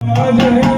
राधे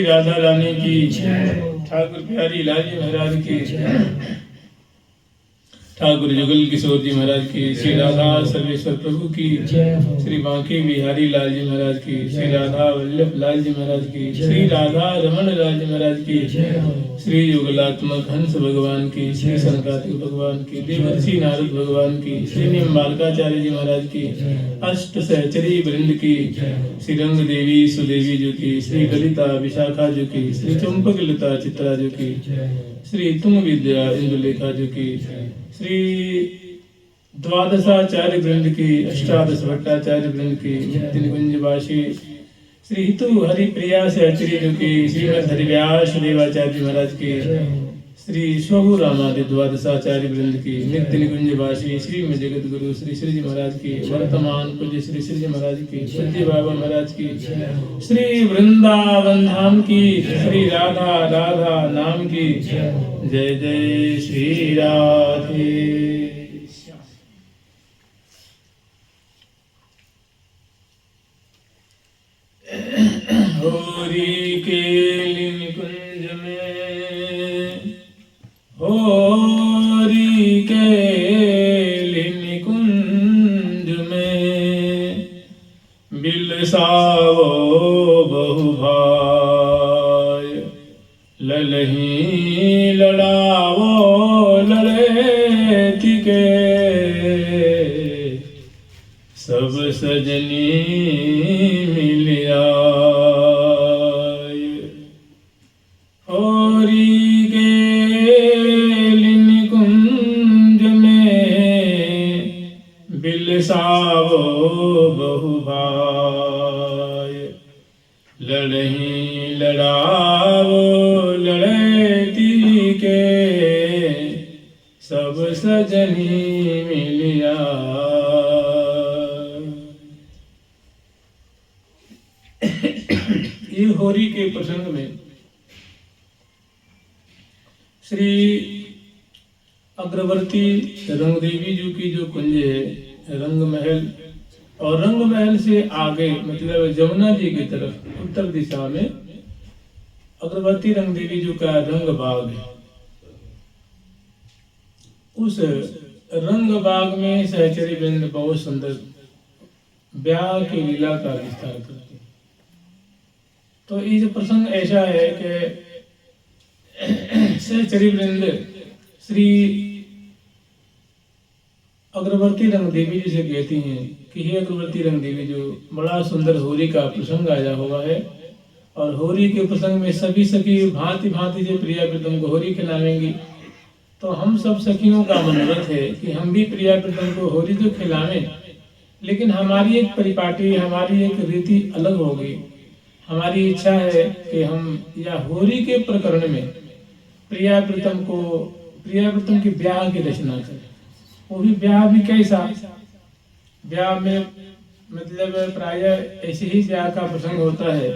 राधा रानी की ठाकुर प्यारी लाली महाराज की ठाकुर जुगल किशोर जी महाराज की श्री राधा सर्वेश्वर प्रभु की श्री बांके बिहारी लाल जी महाराज की श्री राधा वल्लभ लाल जी महाराज की श्री राधा रमन लाल जी महाराज की श्री युगलात्मक हंस भगवान की श्री सनकादिक भगवान की देवर्षि नारद भगवान की श्री निम बालकाचार्य जी महाराज की अष्ट सहचरी वृंद की श्री रंग देवी सुदेवी जी की श्री ललिता विशाखा जी की श्री चंपक लता चित्रा जी की श्री तुंग विद्या इंदुलेखा जी की श्री द्वादशाचार्य वृंद की अष्टादश भट्टाचार्य वृंद की निकुंजवासी श्री हितु हरिप्रिया सहचरी जी की श्रीमद हरिव्यास देवाचार्य महाराज की श्री स्वभु रामादि द्वादशाचार्य वृंद की नित्य निकुंजवासी श्री में जगत गुरु श्री श्री जी महाराज की वर्तमान पूज्य श्री श्री जी महाराज की पूज्य बाबा महाराज की श्री वृंदावन धाम की श्री राधा राधा नाम की जय जय श्री राधे। होरी के निकुंज में होरी के निकुंज में बिलसावो बहुभाय ललही लड़ावो लड़े तिके सब सजनी मिलिया होरी के निकुंज में बिलसावो बहुभाय लड़ही लड़ावो लड़ती के सब सजनी मिलिया। ये होरी के प्रसंग में श्री अग्रवर्ती रंगदेवी जी की जो कुंज है रंग महल और रंग महल से आगे मतलब जमुना जी की तरफ उत्तर दिशा में अग्रवर्ती रंगदेवी जी का रंग बाग है। उस रंग बाग में सहचरी वृंद बहुत सुंदर ब्याह की लीला का विस्तार करते हैं। तो ये प्रसंग ऐसा है कि सहचरी वृंद श्री अग्रवर्ती रंगदेवी जी से कहती हैं कि हे अग्रवर्ती रंगदेवी जो बड़ा सुंदर होरी का प्रसंग आया हुआ है और होरी के प्रसंग में सभी सखी भांति भांति से प्रिया प्रीतम को होरी खिलावेंगी। तो हम सब सखियों का मनोरथ है कि हम भी प्रिया प्रीतम को होरी तो खिलावें, लेकिन हमारी एक परिपाटी हमारी एक रीति अलग होगी। हमारी इच्छा है कि हम या होरी के प्रकरण में प्रिया प्रीतम की ब्याह की रचना करें। वो भी ब्याह भी कैसा, ब्याह में मतलब प्राय ऐसे ही ब्याह का प्रसंग होता है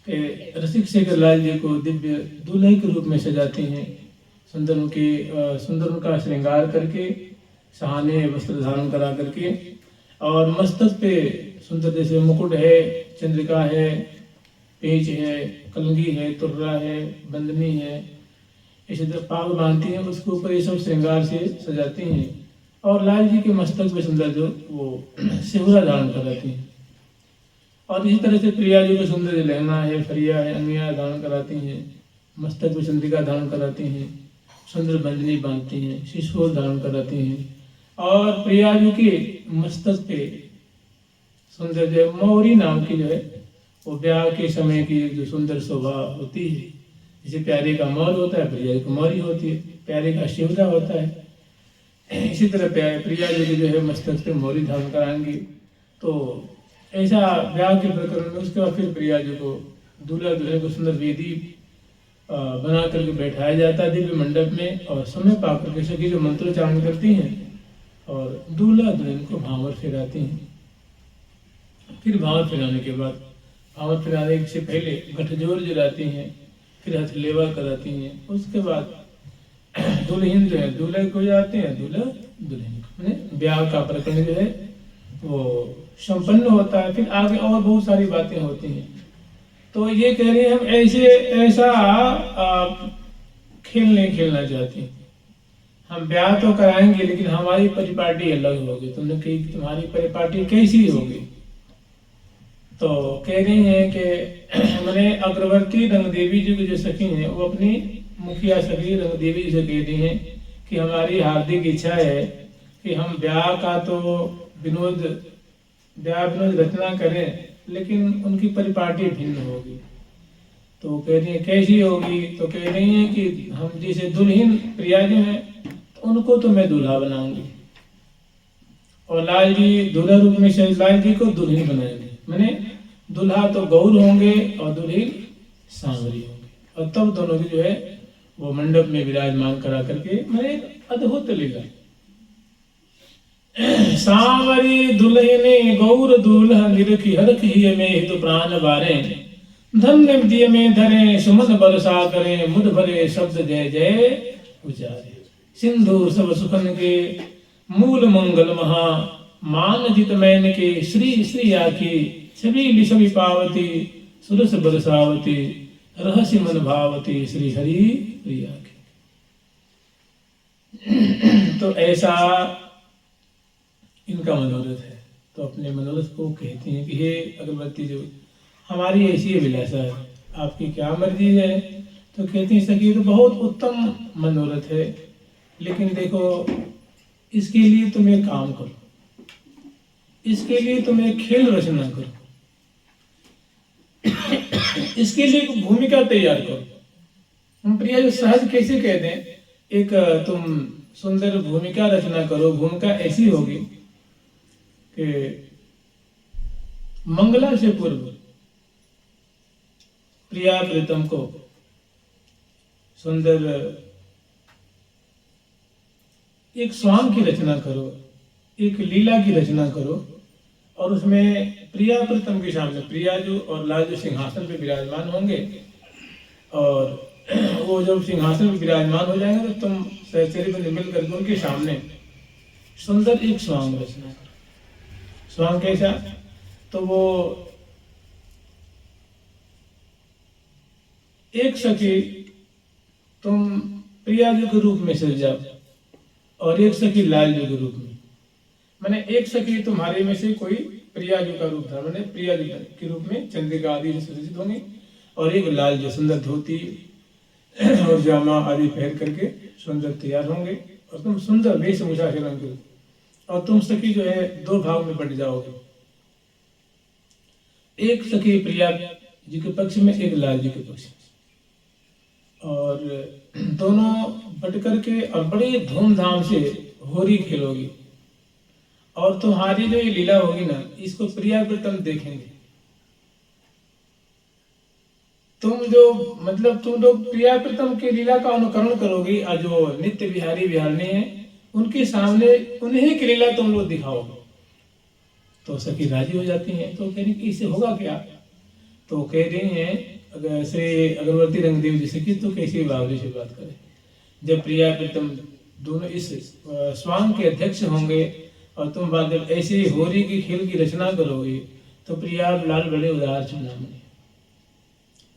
कि रसिक शेखर लाल जी को दिव्य दूल्हे के रूप में सजाती हैं, सुंदर का श्रृंगार करके सहाने वस्त्र धारण करा करके और मस्तक पे सुंदर जैसे मुकुट है, चंद्रिका है, पेच है, कलंगी है, तुर्रा है, बंदनी है, इसी तरह पाग बांधती हैं, उसके ऊपर ये सब श्रृंगार से सजाती हैं। और लाल जी के मस्तक में सुंदर जो वो सिहुरा धारण कराती हैं। और इसी तरह से प्रिया जी को सुंदर जो लहंगा है, फरिया है, अंगिया धारण कराती हैं, मस्तक में चंद्रिका धारण कराती हैं, सुंदर बंदनी बांधती हैं, शिशोर धारण कराती हैं। और प्रिया जी के मस्तक पे सुंदर जो मौरी नाम की जो है वो ब्याह के समय की जो सुंदर शोभा होती है, जैसे प्यारे का मौर होता है, प्रिया जी को मौरी होती है, प्यारे का शिवरा होता है। इसी तरह प्रिया जी की जो है मस्तक से मौरी धारण कराएंगी। तो ऐसा ब्याह के प्रकरण में उसके बाद फिर प्रिया जी को दूल्हा दुल्हन को सुंदर वेदी बना करके बैठाया जाता है दिव्य मंडप में। और समय पा करके सखी जो मंत्रोच्चारण करती हैं और दूल्हा दुल्हन को भांवर फिराती हैं। फिर भांवर फिराने के बाद, भांवर फिराने से पहले गठजोर जलाती हैं, फिर हथलेवा कराती हैं। उसके बाद दुल्हन जो है दूल्हे को जाते हैं, दूल्हा दुल्हन को ब्याह का प्रकरण जो है वो संपन्न होता है। फिर आगे और बहुत सारी बातें होती हैं। तो ये कह रहे हैं हम ऐसा खेल नहीं खेलना चाहते। हम ब्याह तो कराएंगे लेकिन हमारी परिपाटी अलग होगी। तुमने कही तुम्हारी परिपाटी कैसी होगी? तो कह रही हैं कि मैंने अग्रवर्ती रंगदेवी जी की जो सखी हैं वो अपनी मुखिया सखी रंगदेवी जी से कह रही हैं कि हमारी हार्दिक इच्छा है कि हम ब्याह का तो विनोद रचना करें लेकिन उनकी परिपाटी भिन्न होगी। तो कह रही है कैसी होगी? तो कह रही है कि हम जैसे दुल्हन प्रिया जी हैं तो उनको तो मैं दूल्हा बनाऊंगी और लाल जी दूल्हा रूप में से लाल जी को दुल्हन बनाएंगे। मैंने दूल्हा तो गौर होंगे और दुल्हन सांवरी होंगे। और तब दोनों की जो है वो मंडप में विराजमान करा करके मैंने अद्भुत लीला। सांवरी दुल्हने गौर दूल्हा निरखी हरख ही में हित प्राण बारे धन्य दिय में धरे सुमन बरसा करे मुद भरे शब्द जय जय उचारे सिंधु सब सुखन के मूल मंगल महा मान जित मैन के श्री श्री आखी छबी छवि पावती सुरस बरसावती रहस्य मन भावती श्री हरि प्रिया की। तो ऐसा इनका मनोरथ है। तो अपने मनोरथ को कहती हैं कि हे अगरबत्ती जो हमारी ऐसी अभिलाषा है, आपकी क्या मर्जी है? तो कहती हैं सखी तो बहुत उत्तम मनोरथ है लेकिन देखो इसके लिए तुम एक काम करो, इसके लिए तुम एक खेल रचना करो, इसके लिए एक भूमिका तैयार करो। हम प्रिया जो सहज कैसे कहते हैं, एक तुम सुंदर भूमिका रचना करो। भूमिका ऐसी होगी कि मंगला से पूर्व प्रिया प्रीतम को सुंदर एक स्वांग की रचना करो, एक लीला की रचना करो और उसमें प्रिया प्रीतम के सामने प्रिया जो और लाल जो सिंहासन पे विराजमान होंगे और वो जब सिंहासन पे विराजमान हो जाएंगे तो तुम सहचरी में मिल करके उनके सामने सुंदर एक स्वांग रचना करो। स्वांग कैसा? तो वो एक सखी तुम प्रिया जी के रूप में सज जाओ और एक सखी लाल जी के रूप में। मैंने एक सखी तुम्हारे में से कोई प्रिया जी का रूप था, मैंने प्रिया जी के रूप में चंद्रिका आदि सुसज्जित होंगी और एक लाल जी सुंदर धोती और जामा आदि पहन करके सुंदर तैयार होंगे और तुम सुंदर वेशभूषा से रंगे और तुम सखी जो है दो भाग में बट जाओगे। एक सखी प्रिया जी के पक्ष में, एक लाल जी के पक्ष में, और दोनों बट करके और बड़े धूमधाम से होरी खेलोगी। और तुम्हारी जो ये लीला होगी ना, इसको प्रिया प्रीतम देखेंगे। तुम जो प्रिया प्रीतम की लीला का अनुकरण करोगी और जो नित्य विहारी विहारणी है उनके सामने उन्हीं की लीला तुम लोग दिखाओगे। तो सखी राजी हो जाती हैं। तो कह रही कि इससे होगा क्या? तो कह रही हैं अगर श्री अगरवर्ती रंगदेव जी से कि तो कैसी बावली से बात करें, जब प्रिया प्रीतम दोनों इस स्वांग के अध्यक्ष होंगे और तुम बात जब ऐसे होरी की खेल की रचना करोगे तो प्रिया लाल बड़े उदार चुनाव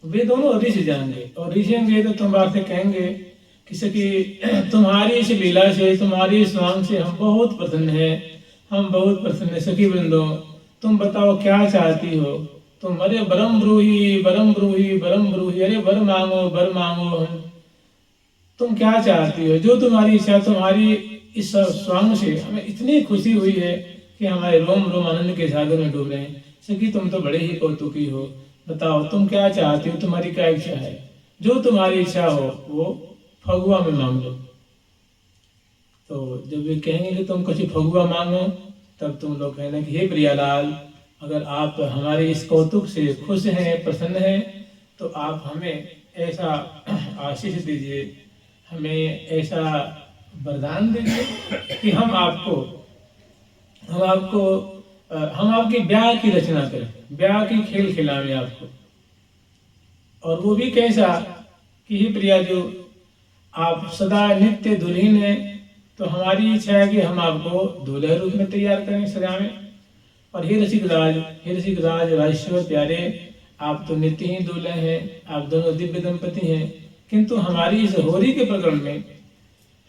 वे दोनों ऋषि जाएंगे और ऋषियेंगे तो तुम बात से कहेंगे कि सखी तुम्हारी इस लीला से, तुम्हारी इस स्वांग से हम बहुत प्रसन्न हैं, हम बहुत प्रसन्न हैं। सखी वृंदो, तुम बताओ क्या चाहती हो तुम? अरे बरम ब्रूही, बरम ब्रूही, बरम ब्रूही, अरे वर मांगो, वर मांगो। तुम क्या चाहती हो? जो तुम्हारी इच्छा, तुम्हारी इस स्वांग से हमें इतनी खुशी हुई है कि हमारे रोम रोम आनंद के सागर में डूब रहे हैं। सखी तुम तो बड़े ही कौतुकी हो, बताओ तुम क्या चाहती हो, तुम्हारी क्या इच्छा है? जो तुम्हारी इच्छा हो वो फगुआ में मांग लो। तो जब वे कहेंगे कि तुम कुछ फगुआ मांगो, तब तुम लोग कहना कि हे प्रियालाल, अगर आप हमारे इस कौतुक से खुश हैं, प्रसन्न हैं, तो आप हमें ऐसा आशीष दीजिए, हमें ऐसा वरदान दीजिए कि हम आपके ब्याह की रचना करें, ब्याह की खेल खिलाएं आपको। और वो भी कैसा कि हे प्रिया, जो आप सदा नित्य दुल्हन हैं, तो हमारी इच्छा है कि हम आपको दूल्हे रूप में तैयार करें, सजाएं। और हे रसिक राज राजेश्वर प्यारे, आप तो नित्य ही दूल्हे हैं, आप दोनों दिव्य दंपति हैं, किंतु हमारी इस होरी के प्रकरण में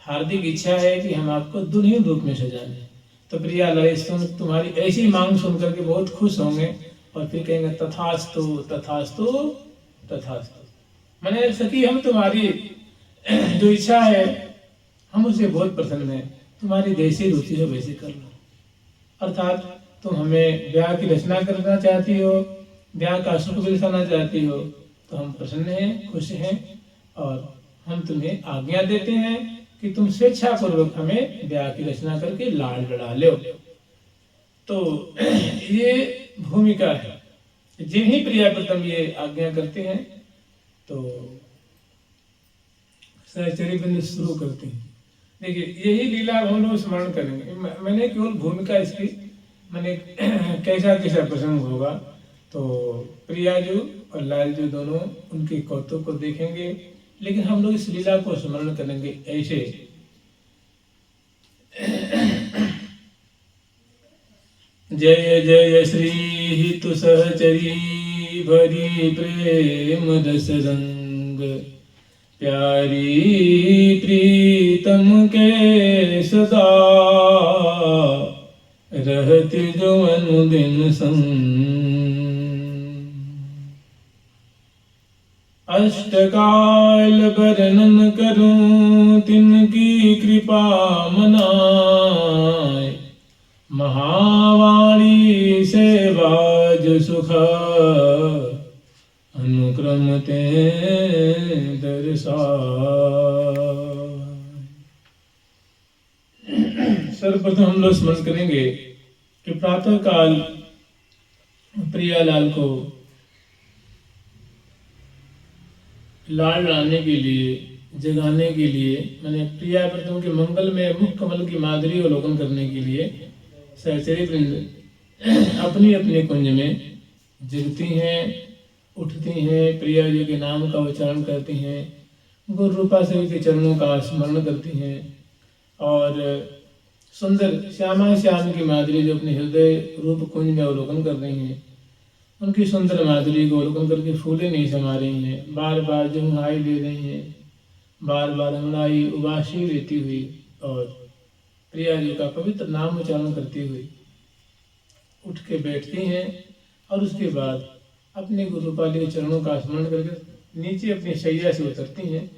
हार्दिक इच्छा है कि हम आपको दुल्हन रूप में सजाएं। तो प्रिया ललित तुम्हारी ऐसी मांग सुन करके बहुत खुश होंगे और फिर कहेंगे तथास्तु तथास्तु तथास्तु। मैंने सखी हम तुम्हारी जो इच्छा है हम उससे बहुत प्रसन्न हैं, तुम्हारी जैसी रुचि हो वैसे कर लो। अर्थात तुम हमें ब्याह की रचना करना चाहती हो, ब्याह का सुख दिलाना चाहती हो, तो हम प्रसन्न हैं, खुश हैं, और हम तुम्हें आज्ञा देते हैं कि तुम स्वेच्छा पूर्वक हमें ब्याह की रचना करके लाड़ लड़ा लो। तो ये भूमिका है, जिन्हीं प्रिया प्रथम ये आज्ञा करते हैं तो सहचरी बिंदु शुरू करते हैं। देखिए यही लीला हम लोग स्मरण करेंगे। मैंने केवल भूमिका इसकी, मैंने कैसा कैसा प्रसंग होगा, तो प्रिया जी और लाल जी दोनों उनके कौतुक को देखेंगे, लेकिन हम लोग इस लीला को स्मरण करेंगे ऐसे। जय जय श्री तु सहचरी भरी प्रेम रस रंग, प्यारी प्रीतम के सदा रहती जो अनुदिन संग। अष्टकाल वर्णन करूं तिनकी कृपा मनाए, महावाणी से बाज सुख अनुक्रम ते दर्शा। सर्वप्रथम हम लोग स्मरण करेंगे कि प्रातः काल प्रियालाल को लाड़ लाने के लिए, जगाने के लिए, मैंने प्रिया प्रथम के मंगल में मुख कमल की माधुरी अवलोकन करने के लिए सहचरी वृंद अपनी अपने कुंज में जगती हैं, उठती हैं, प्रिया जी के नाम का उच्चारण करती हैं, गुरु रूपा सभी के चरणों का स्मरण करती हैं, और सुंदर श्यामा श्याम की माधुरी जो अपने हृदय रूप कुंज में अवलोकन कर रही हैं, उनकी सुंदर माधुरी को अवलोकन करके फूले नहीं समा रही हैं, बार बार जुंघाई दे रही हैं, बार बार अंगड़ाई उबासी लेती हुई, और प्रिया जी का पवित्र नाम उच्चारण करती हुई उठ के बैठती हैं, और उसके बाद अपने गुरुपाली के चरणों का स्मरण करके नीचे अपनी शैया से उतरती हैं,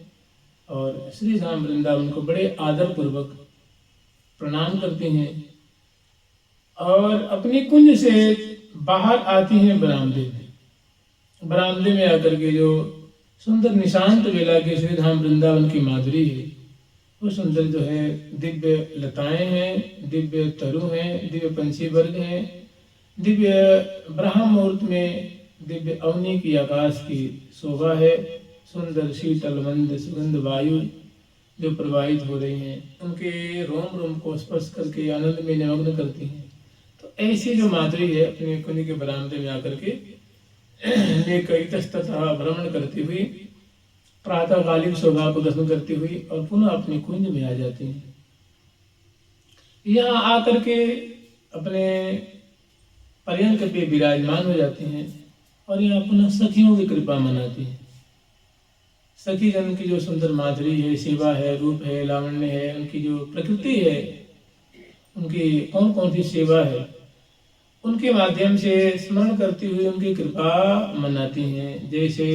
और श्री धाम वृंदावन को बड़े आदर पूर्वक प्रणाम करती हैं, और अपनी कुंज से बाहर आती हैं बरामदे में। बरामदे में आकर के जो सुंदर निशांत वेला के श्री धाम वृंदावन की माधुरी है, वो सुंदर जो है दिव्य लताएं हैं, दिव्य तरु हैं, दिव्य पंछी वर्ग हैं, दिव्य ब्रह्म मुहूर्त में दिव्य अवनी की आकाश की शोभा है, सुंदर शीतल मंद सुगंध वायु जो प्रवाहित हो रही हैं, उनके रोम रोम को स्पर्श करके आनंद में निमग्न करती हैं। तो ऐसी जो माधुरी है अपने कुंज के बरामदे में आकर के इतस्ततः भ्रमण करती हुई, प्रातःकालीन शोभा को दर्शन करती हुई, और पुनः अपनी कुंज में आ जाती हैं। यहाँ आकर के अपने पर्यंक पे विराजमान हो जाती हैं, और यहाँ पुनः सखियों की कृपा मनाती हैं। सखी जन की जो सुंदर माधुरी है, सेवा है, रूप है, लावण्य है, उनकी जो प्रकृति है, उनकी कौन कौन सी सेवा है, उनके माध्यम से स्मरण करती हुई उनकी कृपा मनाती हैं। जैसे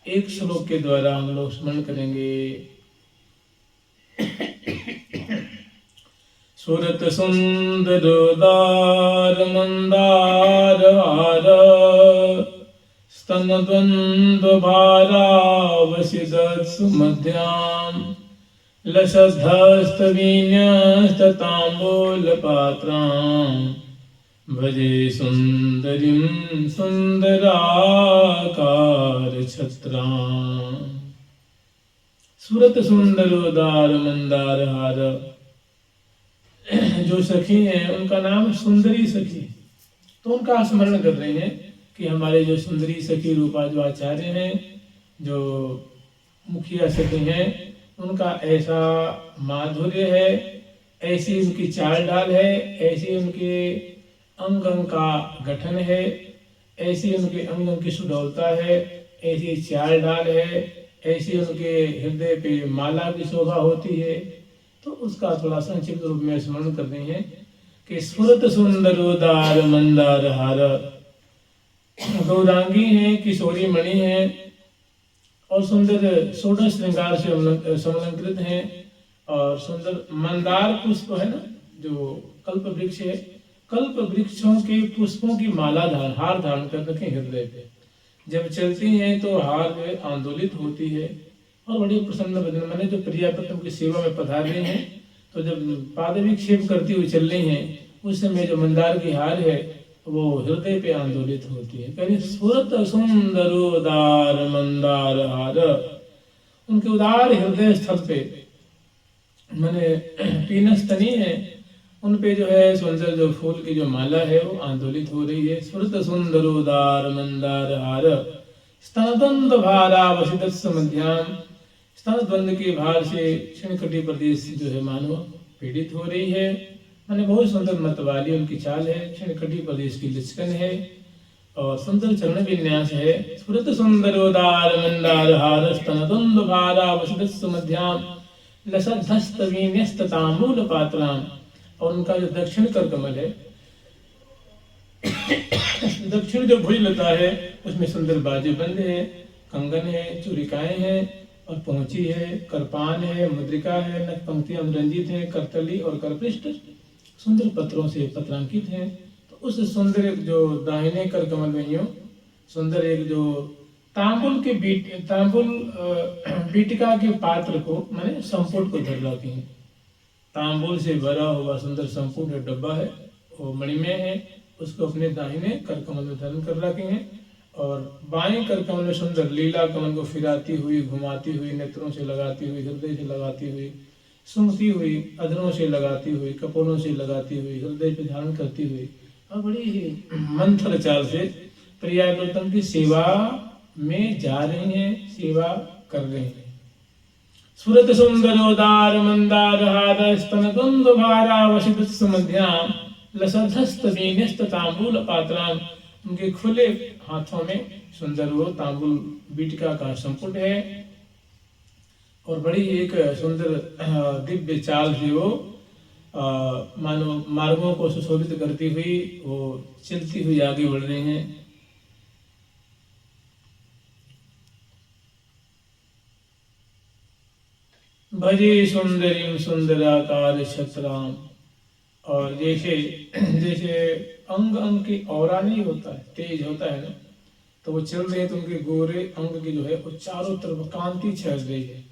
एक श्लोक के द्वारा हम लोग स्मरण करेंगे। सुरत सुंदर दार मंदार हार स्तन द्वंद्व भारावसिदत् सुमध्याम लसद्धस्तवीन्यस्तताम्बूलपात्रां भजे सुंदरीं सुंदराकार छत्रां। सूरत सुंदरोदार मंदार हार, जो सखी हैं उनका नाम सुंदरी सखी। तो उनका स्मरण कर रहे हैं कि हमारे जो सुंदरी सखी रूपा जो आचार्य हैं, जो मुखिया सखी हैं, उनका ऐसा माधुर्य है, ऐसी उनकी चाल ढाल है, ऐसी उनके अंग अंग का गठन है, ऐसी उनके अंग अंग की सुडौलता है, ऐसी चाल ढाल है, ऐसी उनके हृदय पे माला की शोभा होती है। तो उसका थोड़ा संक्षिप्त रूप में स्मरण कर रहे हैं कि स्फुरत सुंदरोदार मंदार हार, गौरांगी है, किशोरी मणि है और सुंदर षोडश श्रृंगार से समलंकृत हैं। और सुंदर मंदार पुष्प है ना, जो कल्प वृक्ष है, कल्प वृक्षों के पुष्पों की माला हार धारण कर रखे हृदय पे। जब चलती हैं तो हार में आंदोलित होती है और बड़ी प्रसन्न बदन, माने जो प्रियापतम की सेवा में पधार रही हैं, तो जब पादविक्षेप करती हुई चल रही हैं, उस समय जो मंदार की हार है वो हृदय पे आंदोलित होती है। कहीं स्फुरत सुंदर उदार मंदार हार, उनके उदार हृदय स्थल पे, माने तीन स्तनी है, उन पे जो है सुंदर जो फूल की जो माला है वो आंदोलित हो रही है। स्फुरत सुंदर उदार मंदार हार स्तनद्वंद भारावसिदत्स मध्याम, स्तनद्वंद के भार से क्षणकटी प्रदेश जो है मानव पीड़ित हो रही है। माने बहुत सुंदर मत वाली उनकी चाल है, क्षणकटी प्रदेश की लिचकन है और सुंदर चरण विन्यास है। स्फुरत सुंदरोदार मंदार हार स्तनद्वंद भारावसिदत्स मध्याम लसद्धस्तवीन्यस्तताम्बूल पात्राम, और उनका जो दक्षिण कर कमल है, दक्षिण जो भुजलता है उसमें सुंदर बाजूबंद है, कंगन है, चूड़िकाएं हैं और पहुंची है, करपान है, मुद्रिका है, नख पंक्तियां रंजित है, करतली और करपृष्ठ सुंदर पत्रों से पत्रांकित हैं। तो उस सुंदर जो दाहिने कर कमल में यूं सुंदर एक जो तांबुल के बीटिका के पात्र को, माने संपुट को धर रखी है। तांबुल से भरा हुआ सुंदर संपुट डब्बा है, वो मणिमय है, उसको अपने दाहिने कर कमल में धारण कर रखे हैं और बाएं कर कमल में सुंदर लीला कमल को फिराती हुई, घुमाती हुई, नेत्रों से लगाती हुई, हृदय से लगाती हुई, सूंघती हुई, अधरों से लगाती हुई, कपोलों से लगाती हुई, हृदय पे धारण करती हुई और बड़ी ही मंथर चाल से प्रियागौतम की सेवा में जा रही हैं, सेवा कर रही हैं। स्फुरत सुंदरोदार मंदार हार स्तनद्वंद भारावसिदत्स मध्याम लसद्धस्तवीन्यस्तताम्बूल पात्राम, उनके खुले हाथों में सुंदर वो तांबुल बीटिका का संपुट है और बड़ी एक सुंदर दिव्य चाल से वो मानो मार्गों को सुशोभित करती हुई वो चलती हुई आगे बढ़ रही हैं। भजे सुंदरीं सुंदराकार छत्राम, और जैसे जैसे अंग अंग की औरा नहीं होता है, तेज होता है ना, तो वो चल रहे हैं तो उनके गोरे अंग की जो है वो चारों तरफ कांति छा रही है।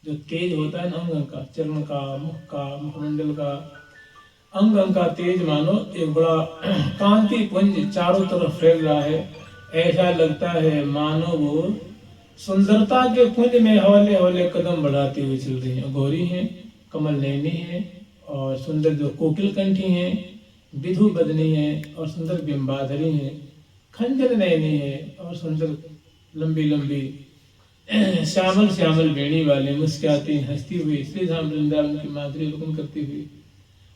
जो तेज होता है ना अंग का, चरण का, मुख का, मुखमंडल का, अंग अंग का तेज मानो एक बड़ा कांति पुंज चारों तरफ फैल रहा है। ऐसा लगता है मानो वो सुंदरता के पुंज में हौले हौले कदम बढ़ाती हुई चल रही है। गौरी हैं, कमल नयनी है और सुंदर जो कोकिल कंठी हैं, विधु बदनी है और सुंदर बिंबाधरी है, खंजर नयनी है और सुंदर लंबी लंबी श्यामल श्यामल बेणी वाले मुस्कुराती हंसती हुई श्री धाम वृंदावन की माधुरी रुकन करती हुई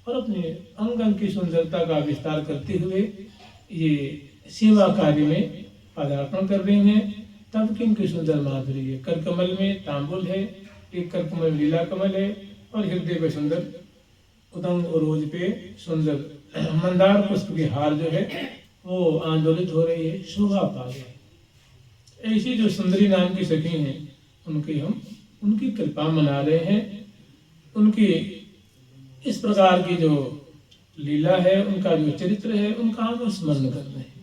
और अपने अंग अंग की सुंदरता का विस्तार करते हुए ये सेवा कार्य में पदार्पण कर रही हैं। तब किनकी सुंदर माधुरी है। कर कमल में तांबुल है, एक कर कमल लीला कमल है, और हृदय पे सुंदर उदंग रोज पे सुंदर मंदार पुष्प की हार जो है वो आंदोलित हो रही है, शोभा पा गई। ऐसी जो सुंदरी नाम की सखी हैं उनकी हम उनकी कृपा मना रहे हैं। उनकी इस प्रकार की जो लीला है, उनका जो चरित्र है, उनका हम स्मरण कर रहे हैं।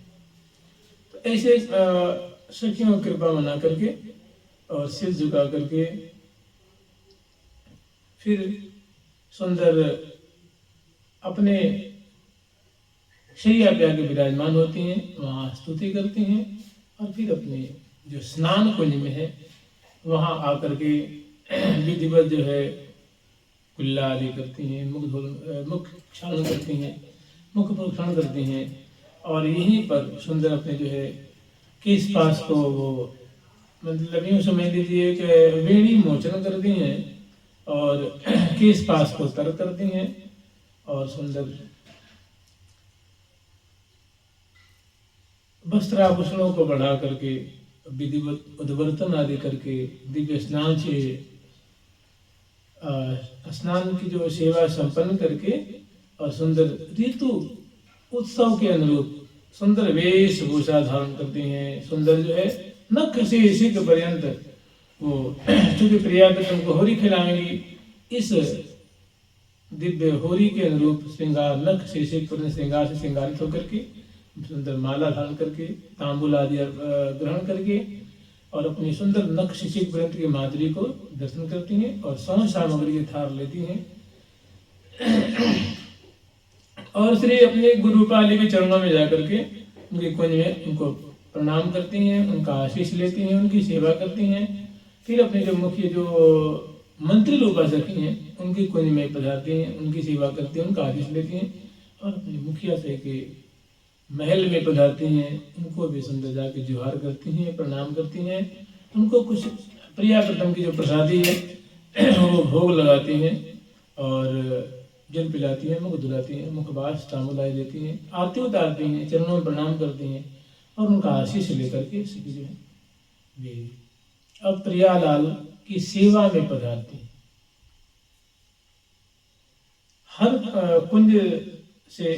तो ऐसे सखियों की कृपा मना करके और सिर झुका करके फिर सुंदर अपने शैया पे आके विराजमान होती हैं, वहाँ स्तुति करती हैं, और फिर अपने जो स्नान कुंज में है वहाँ आकर के विधिवत जो है कुल्ला आदि करती हैं, मुख क्षालन करती हैं, मुख प्रोक्षण करती हैं, और यहीं पर सुंदर अपने जो है केस पास को वो मतलब यूँ समझ लीजिए कि वेणी मोचन करती हैं और केस पास को तर करती हैं, और सुंदर वस्त्राभूषणों को बढ़ा करके विधिवत उद्वर्तन आदि करके दिव्य स्नान से स्नान की जो सेवा संपन्न करके और सुंदर ऋतु उत्सव के अनुरूप सुंदर वेशभूषा धारण करती हैं। सुंदर जो है नख से शिख पर्यंत वो चूंकि प्रिया को होरी खिलाएंगी, इस दिव्य होरी के अनुरूप श्रृंगार नख से शिख पर्यंत श्रृंगार से श्रृंगारित होकर के सुंदर माला धारण करके तांबुल आदि ग्रहण करके और अपनी सुंदर नख शिशिक पर्यंत की माधुरी को दर्शन करती हैं और सौ सामग्री की थार लेती हैं और श्री अपने गुरु पाली के चरणों में जाकर के उनके कुंज में उनको प्रणाम करती हैं, उनका आशीष लेती हैं, उनकी सेवा करती हैं। फिर अपने जो मुख्य जो मंत्री उपासक हैं उनकी कुंज में पधारती हैं, उनकी सेवा करती हैं, उनका आशीष लेती हैं, और अपने मुखिया से के महल में पधारती हैं, उनको भी सुंदर जाके जोहार करती हैं, प्रणाम करती हैं, उनको कुछ प्रिया प्रथम की जो प्रसादी है वो भोग लगाती हैं और जल पिलाती हैं, मुख धुलाती हैं, मुखबास तांबुलाई देती हैं, आरती उतारती हैं, चरणों में प्रणाम करती हैं और उनका आशीष लेकर के सभी जो है वे अब प्रियालाल की सेवा में पधारती हैं। हर कुंज से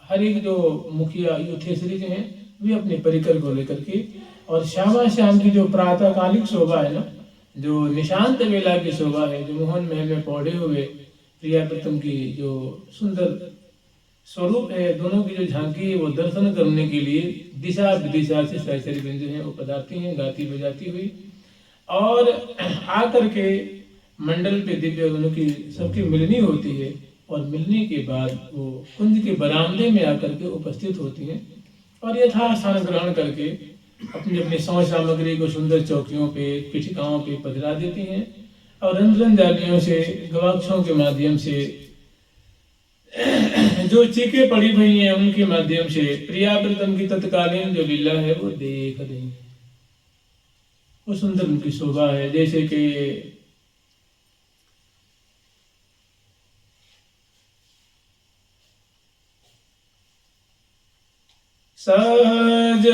हर एक जो मुखिया युथेश्वरी जो हैं वे अपने परिकर को लेकर के और श्यामा श्याम की जो प्रातःकालिक शोभा है ना, जो निशांत वेला की शोभा है, जो मोहन महल में पौधे हुए प्रिया प्रथम की जो सुंदर स्वरूप है, दोनों की जो झांकी है वो दर्शन करने के लिए दिशा विदिशा से सहचरी बिंदु है वो पधारती हैं गाती बजाती हुई, और आकर के मंडल पे दिव्य दोनों की सबकी मिलनी होती है और मिलने के बाद वो कुंज के बरामदे में आकर के उपस्थित होती हैं और यथास्थान ग्रहण करके अपनी अपनी सौ सामग्री को सुंदर चौकियों पे पिठिकाओं पे पधरा देती हैं और रंजन जालियों से गवाक्षों के माध्यम से जो चीखें पड़ी हुई हैं उनके माध्यम से प्रिया प्रीतम की तत्कालीन जो लीला है वो देख रही है। वो सुंदर उनकी शोभा है, जैसे कि सहज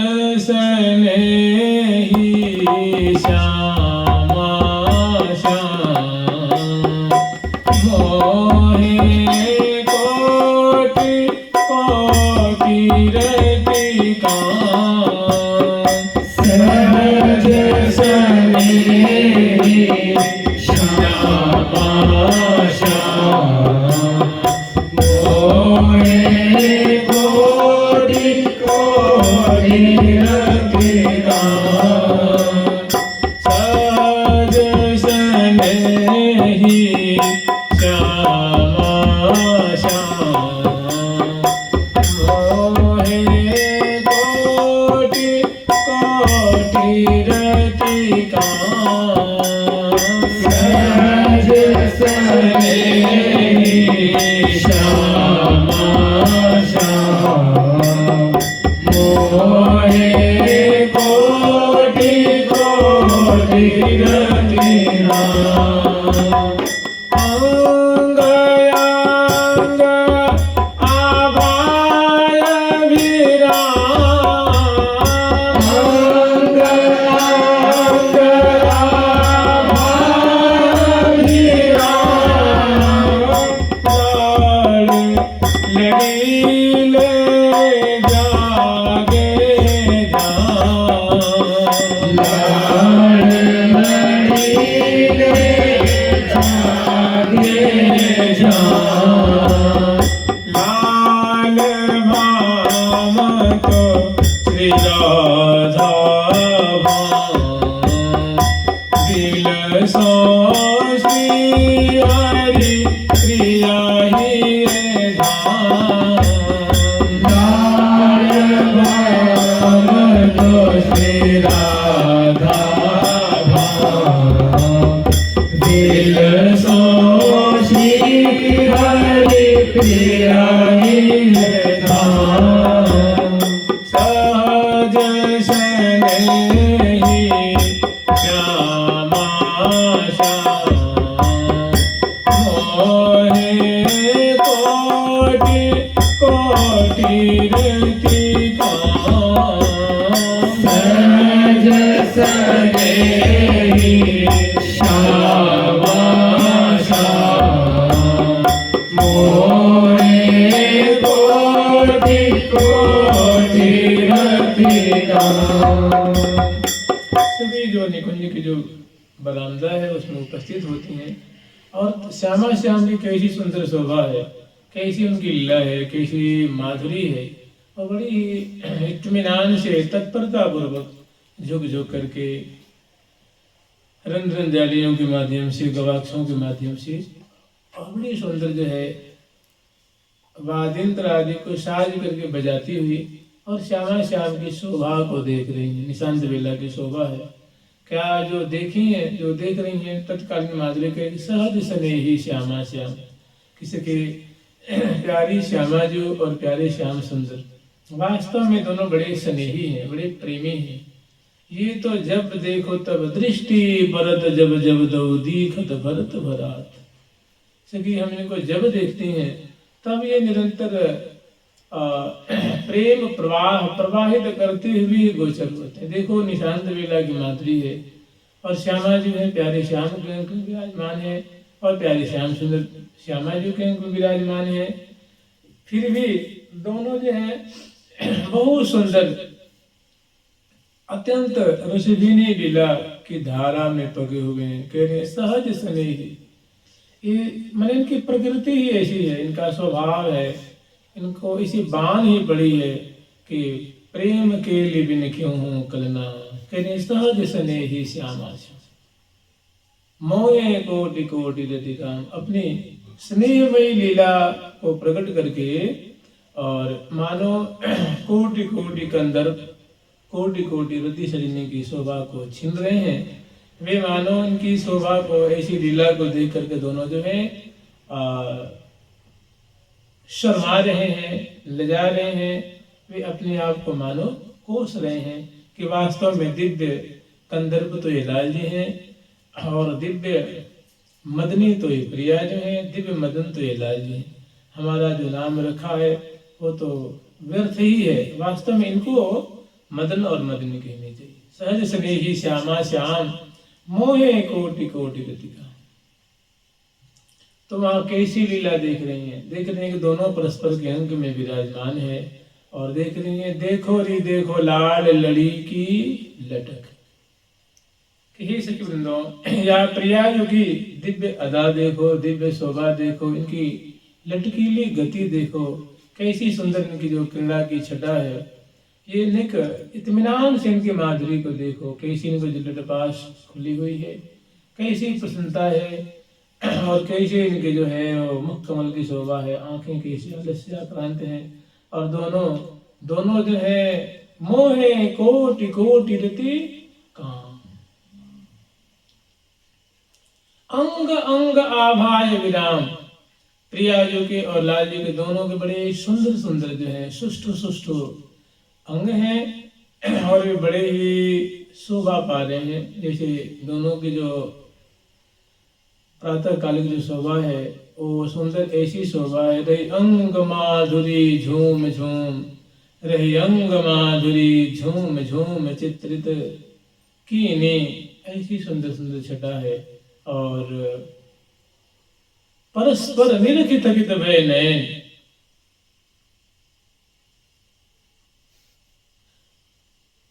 स्नेही श्यामा श्याम मोहे कोटि कोटि रतिका सहज स्नेही श्यामा श्याम मोहे श्यामा श्याम मोहे ही रे धाम, लाल बाम तो श्री राधा भाम, दिल सो श्री हरि प्रिया ही रे धाम, सहज सनेही श्यामा श्याम, मोहे कोटि कोटि रति काम, सहज सनेही श्यामा श्याम, मोहे कोटि कोटि रति काम। सभी जो निकुंज की जो बरामदा है उसमें उपस्थित होती हैं और श्यामा श्याम की कैसी सुंदर शोभा है, कैसी उनकी लीला है, कैसी माधुरी है, और बड़ी इत्मीनान से तत्परता पूर्वक झुक झुक करके रंग रंग जालियों के माध्यम से, गवाक्षों के माध्यम से, और बड़ी सुंदर जो है वाद्यंत्र आदि को साज करके बजाती हुई और श्यामा श्याम की शोभा को देख रही हैं। निशांत बेला की शोभा है क्या जो देखी है, जो देख रही हैं तत्कालीन माधुरी के सहज स्नेही श्यामा श्याम, किसी के प्यारी श्यामा जो और प्यारे श्याम सुंदर, वास्तव में दोनों बड़े स्नेही हैं, बड़े प्रेमी हैं। ये तो जब देखो तब दृष्टि भरत, जब जब दो दीखत भरत भरात, सकी हम इनको जब देखते हैं तब ये निरंतर प्रेम प्रवाह प्रवाहित करते हुए गोचर होते हैं। देखो निशांत बेला की माधुरी है और श्यामा जी है प्यारे श्याम के विराजमान है और प्यारे श्याम सुंदर श्यामा जी के विराजमान है, फिर भी दोनों जो है बहुत सुंदर अत्यंत रसभीनी लीला की धारा में पगे हुए हैं। कह रहे सहज स्नेही, ये मैंने इनकी प्रकृति ही ऐसी है, इनका स्वभाव है, इनको इसी बान ही पड़ी है कि प्रेम के लिए बिन क्यों हूँ कलना, कहने सहज स्नेही श्यामा श्याम, मोहे कोटि कोटि रति काम, अपनी स्नेहमयी लीला को प्रकट करके और मानो कोटि कोटि कंदर्प, कोटि कोटि रति सजनी की शोभा को छीन रहे हैं। वे मानो इनकी शोभा को, ऐसी लीला को देख करके दोनों जो है शर्मा रहे हैं, लजा रहे हैं, वे अपने आप को मानो कोस रहे हैं कि वास्तव में दिव्य कंदर्प तो ये लाल जी हैं और दिव्य मदनी तो ये प्रिया जो है, दिव्य मदन तो ये लाल जी हैं। हमारा जो नाम रखा है वो तो व्यर्थ ही है, वास्तव में इनको मदन और मदनी कहनी चाहिए। सहज स्नेही श्यामा श्याम, मोहे कोटि कोटि रति काम। तो वहाँ कैसी लीला देख रही हैं, देख रही हैं कि दोनों परस्पर के अंग में विराजमान है और देख रही हैं देखो री देखो लाल लड़ी की लटक, कि सखी वृंदों या प्रियायु की दिव्य अदा देखो, दिव्य शोभा देखो, इनकी लटकीली गति देखो, कैसी सुंदर इनकी जो क्रीड़ा की छटा है, ये निक इत्मीनान से इनकी माधुरी को देखो, कैसी इनको जलटपास खुली हुई है, कैसी प्रसन्नता है और कैसे इनके जो है वो मुख कमल की शोभा है, आंखें कैसी आलस्याक्रांत हैं और दोनों जो है मोहे कोटि कोटि रति काम, अंग अंग आभाय विराम। प्रियाजू के और लालजू के दोनों के बड़े सुंदर सुंदर जो है सुष्ठु अंग हैं और वे बड़े ही शोभा पा रहे हैं। जैसे दोनों की जो प्रातः कालिक जो शोभा है वो सुंदर ऐसी शोभा है, रही अंग माधुरी झूम झूम, रही अंग माधुरी झूम झूम चित्रित कीने, ऐसी सुंदर सुंदर छटा है और परस्पर निरखित हित भय नयन,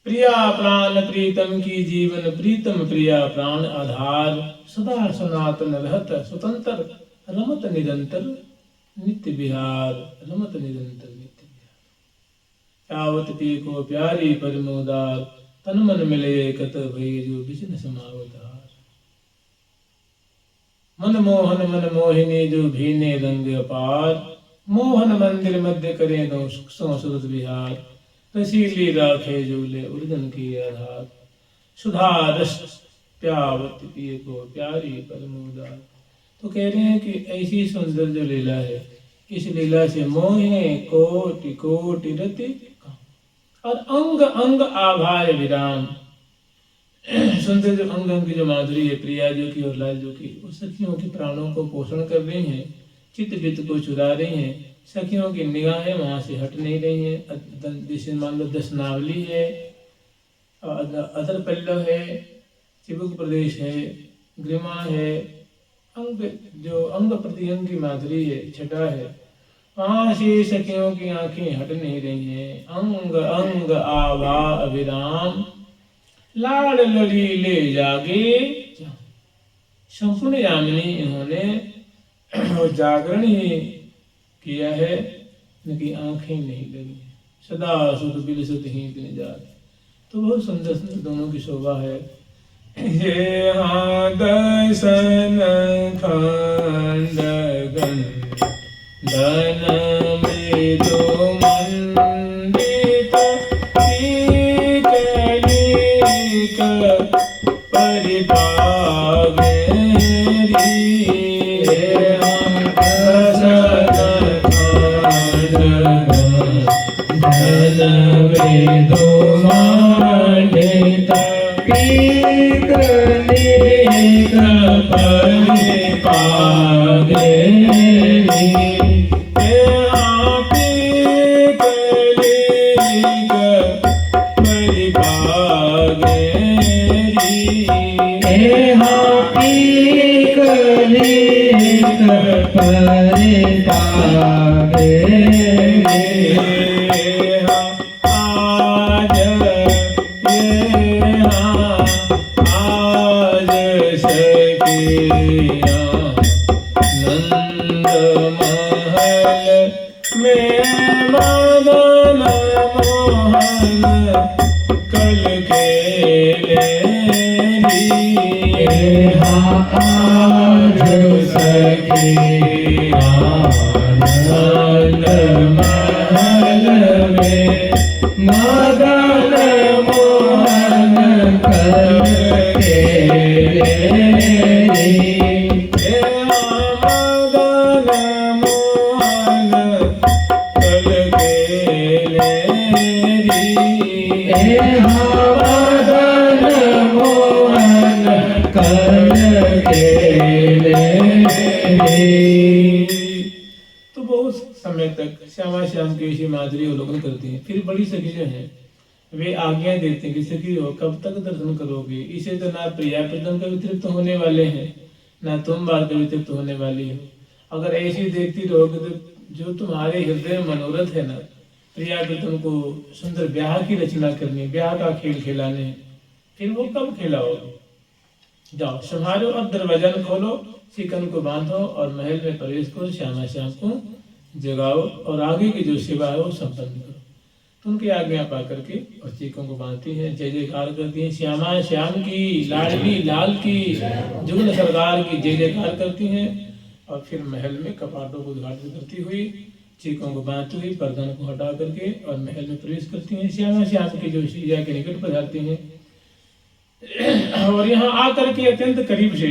प्रिया प्राण प्रीतम की जीवन प्रीतम, प्रिया प्राण आधार सदा सनातन रहत स्वतंत्र, रमत निरंतर नित्य विहार, रमत निरंतर नित्य विहार। आवत पी को प्यारी परमोदार, तन मन मिले कत भय जो बिजन समावतार। मनमोहन मन मोहिनी जो भीने रंग अपार, मोहन मंदिर मध्य करे दो संसद विहार, रसीली राखे झूले उर्जन की आधार, सुधा रस प्यावत पिए को प्यारी परमोदार। तो कह रहे हैं कि ऐसी सुंदर जो लीला है, इस लीला से मोहे कोटि कोटि रति, और अंग अंग आभाय विराम। सुंदर जो अंग अंग की जो माधुरी है, प्रिया जो की और लाल जो की, वो सखियों के प्राणों को पोषण कर रही हैं, चित्त वित्त को चुरा रही हैं। सखियों की निगाहें वहां से हट नहीं रही हैं। जैसे मान लो दशनावली है, अदर पल्लव है, चिबुक प्रदेश है, ग्रीमा है, अंग जो अंग प्रत्यंग की माधुरी है, छटा है, वहां से सखियों की आंखें हट नहीं रही हैं। अंग अंग आभा अभिराम, लाड़ लड़ी ले जागे। संपूर्ण यामिनी इन्होंने जागरण ही किया है, इनकी आंखें नहीं लगी, सदा सुध बिलसत ही दिन जागे। तो बहुत सुंदर सुंदर दोनों की शोभा है। ये हाँ दर्शन खंड धन में दो मंडित परिपाग तो बहुत समय तक श्यामा श्याम की ऐसी माधुरी अवलोकन करती हैं। फिर बड़ी सखी जो है वे आज्ञा देते हैं कि सखी हो कब तक दर्शन करोगे, इसे तो ना प्रिया प्रीतम का वितरित होने वाले हैं, ना तुम बार का वितरित होने वाली हो। अगर ऐसी देखती रहोगे तो जो तुम्हारे हृदय में मनोरथ है ना, प्रिया प्रीतम को सुंदर ब्याह की रचना करनी, ब्याह का खेल खिलाने, फिर वो कब खिलाओगे। जाओ संभालो, अब दरवाजा खोलो, चिकन को बांधो और महल में प्रवेश करो, श्यामा श्याम को जगाओ और आगे की जो सेवा है वो संपन्न करो। तो उनकी आज्ञा पा करके और चिकन को बांधती हैं, जय जयकार करती हैं, श्यामा श्याम की, लाडली लाल की, जुगल सरकार की जय जयकार करती हैं। और फिर महल में कपाटों को उद्घाटन करती हुई, चिकों को बांधती हुई, पर्दन को हटा करके और महल में प्रवेश करती हैं। श्यामा श्याम की जो शैया के निकट पधारती हैं और यहाँ आकर के अत्यंत करीब से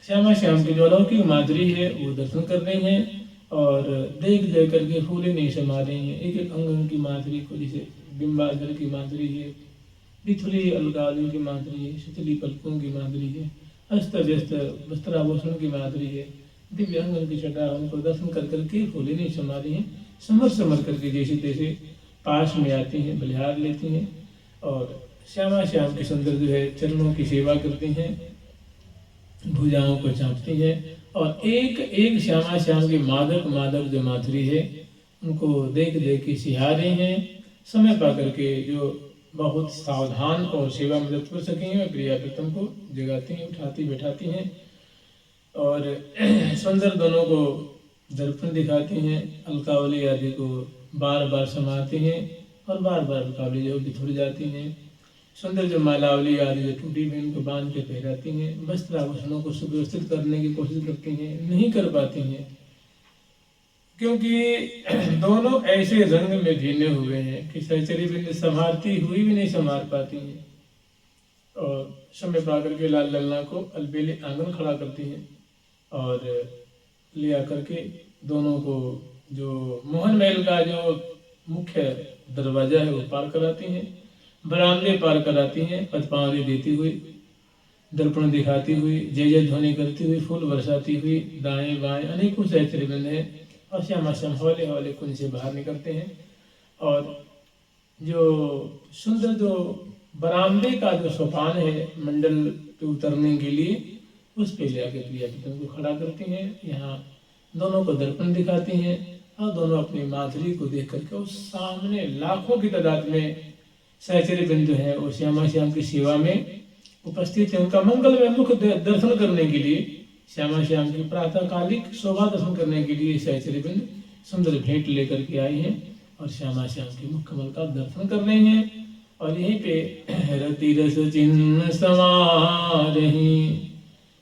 श्यामा श्याम की जो अलौकिक माधुरी है वो दर्शन कर रही हैं और देख देख करके फूले नहीं समा रही हैं। एक एक अंग की माधुरी को, जैसे बिंबाधर की माधुरी है, बिथुली अलगावली की माधुरी है, शिथिली पलकों की माधुरी है, अस्त व्यस्त वस्त्राभूषण की माधुरी है, दिव्य अंग की छटा, उनको दर्शन कर करके फूले नहीं समा रही हैं। समर समर करके जैसे तैसे पास में आती हैं, बलिहार लेती हैं और श्यामा श्याम के सुंदर जो है चरणों की सेवा करती हैं, भुजाओं को चाँपती हैं और एक एक श्यामा श्याम की मादक मादक जो माधुरी है उनको देख देख के सिहा रही हैं। समय पा करके जो बहुत सावधान और सेवा में कर सकें, प्रिया प्रीतम को जगाती हैं, उठाती बैठाती हैं और सुंदर दोनों को दर्पण दिखाती हैं, अलकावली आदि को बार बार समाती हैं और बार बार अलकावली जो बिछुड़ जाती हैं। सुंदर जो मालावली आदि जो टूटी हुई उनको बांध के पहराती हैं, वस्त्राभूषणों को सुव्यवस्थित करने की कोशिश करती हैं, नहीं कर पाती हैं, क्योंकि दोनों ऐसे रंग में भीने हुए हैं कि सहचरी बिंद संभालती हुई भी नहीं संभाल पाती हैं, और समय पाकर के लाल लल्ला को अलबेले आंगन खड़ा करती हैं और ले आकर के दोनों को जो मोहन महल का जो मुख्य दरवाजा है वो पार कराती हैं, बरामदे पार कराती हैं, पदपावली देती हुई, दर्पण दिखाती हुई, जय जय ध्वनि करती हुई, फूल बरसाती हुई, दाएं बाएं अनेकों सहचरी बिंद हैं, और श्यामा श्याम हौले हौले कुंज से बाहर निकलते हैं। और जो सुंदर जो बरामदे का जो सोपान है मंडल पे उतरने के लिए, उस पे ले आके प्रिया प्रीतम को खड़ा करती हैं। यहाँ दोनों को दर्पण दिखाती हैं और दोनों अपनी माधुरी को देख करके उस सामने लाखों की तादाद में सहचरी बिंद जो है वो श्यामा श्याम की सेवा में उपस्थित है। उनका मंगलमय मुख दर्शन करने के लिए, श्यामा श्याम की प्रातःकालिक शोभा दर्शन करने के लिए सहचरी बिंद सुंदर भेंट लेकर के आई हैं और श्यामा श्याम के मुख कमल का दर्शन कर रही हैं। और यहीं पे रति रस चिन्ह समारही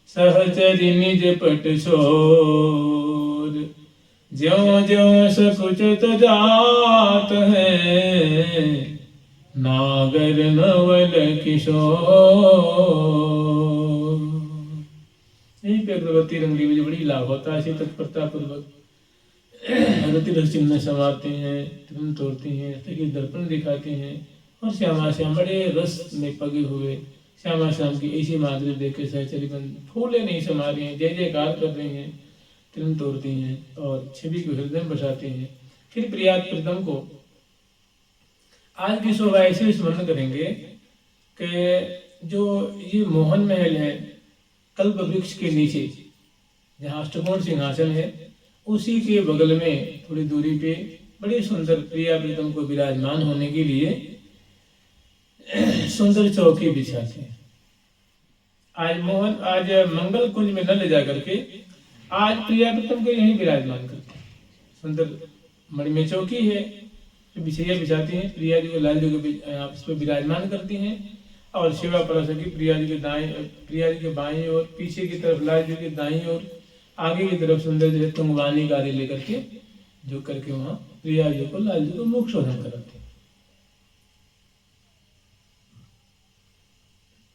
सहचरी निज पट छोर, ज्यों ज्यों सकुचित जात है नागर नवल किशोर। यहीं पे अगरबत्ती रंगी हुई बड़ी लाभ होता है, ऐसी तत्परता पूर्वक रति रस चिन्ह समारती हैं, तिलक तोड़ती हैं, दर्पण दिखाती हैं और श्यामा श्याम बड़े रस में पगे हुए श्यामा श्याम की ऐसी माधुरी देख के सहचरी बिंद फूले नहीं समा रही हैं, जय जयकार कर रही हैं, तिलक तोड़ती हैं और छवि को हृदय में बसाती हैं। फिर प्रिया प्रीतम को आज की शोभा ऐसे स्मरण करेंगे कि जो ये मोहन महल है कल्प वृक्ष के नीचे जहाँ अष्टकोण सिंहासन है, उसी के बगल में थोड़ी दूरी पे बड़ी सुंदर प्रिया प्रीतम को विराजमान होने के लिए सुंदर चौकी बिछाते हैं। आज मंगल कुंज में न ले जा करके आज प्रिया प्रीतम को यहीं विराजमान करते हैं। सुंदर मणि में चौकी है, बिछैया बिछाती हैं, प्रिया जी को लाल जी को आपस में विराजमान करती हैं और सेवा पराशर की प्रिया जी के दाएं, प्रिया जी के बाएं और पीछे की तरफ लाल जी के दाईं और आगे की तरफ सुंदर जो है तुंगवानी कार्य लेकर के जो करके वहां प्रिया जी को लाल जी को मुख शोधन कराते हैं।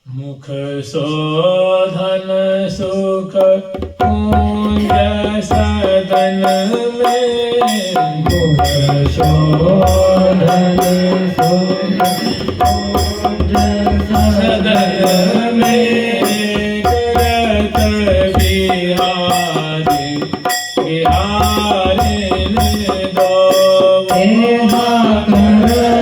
मुख शोधन सुख कुंज सदन में, मुख शोधन सुख कुंज सदन में, करत बिहारी बिहारी दो, करत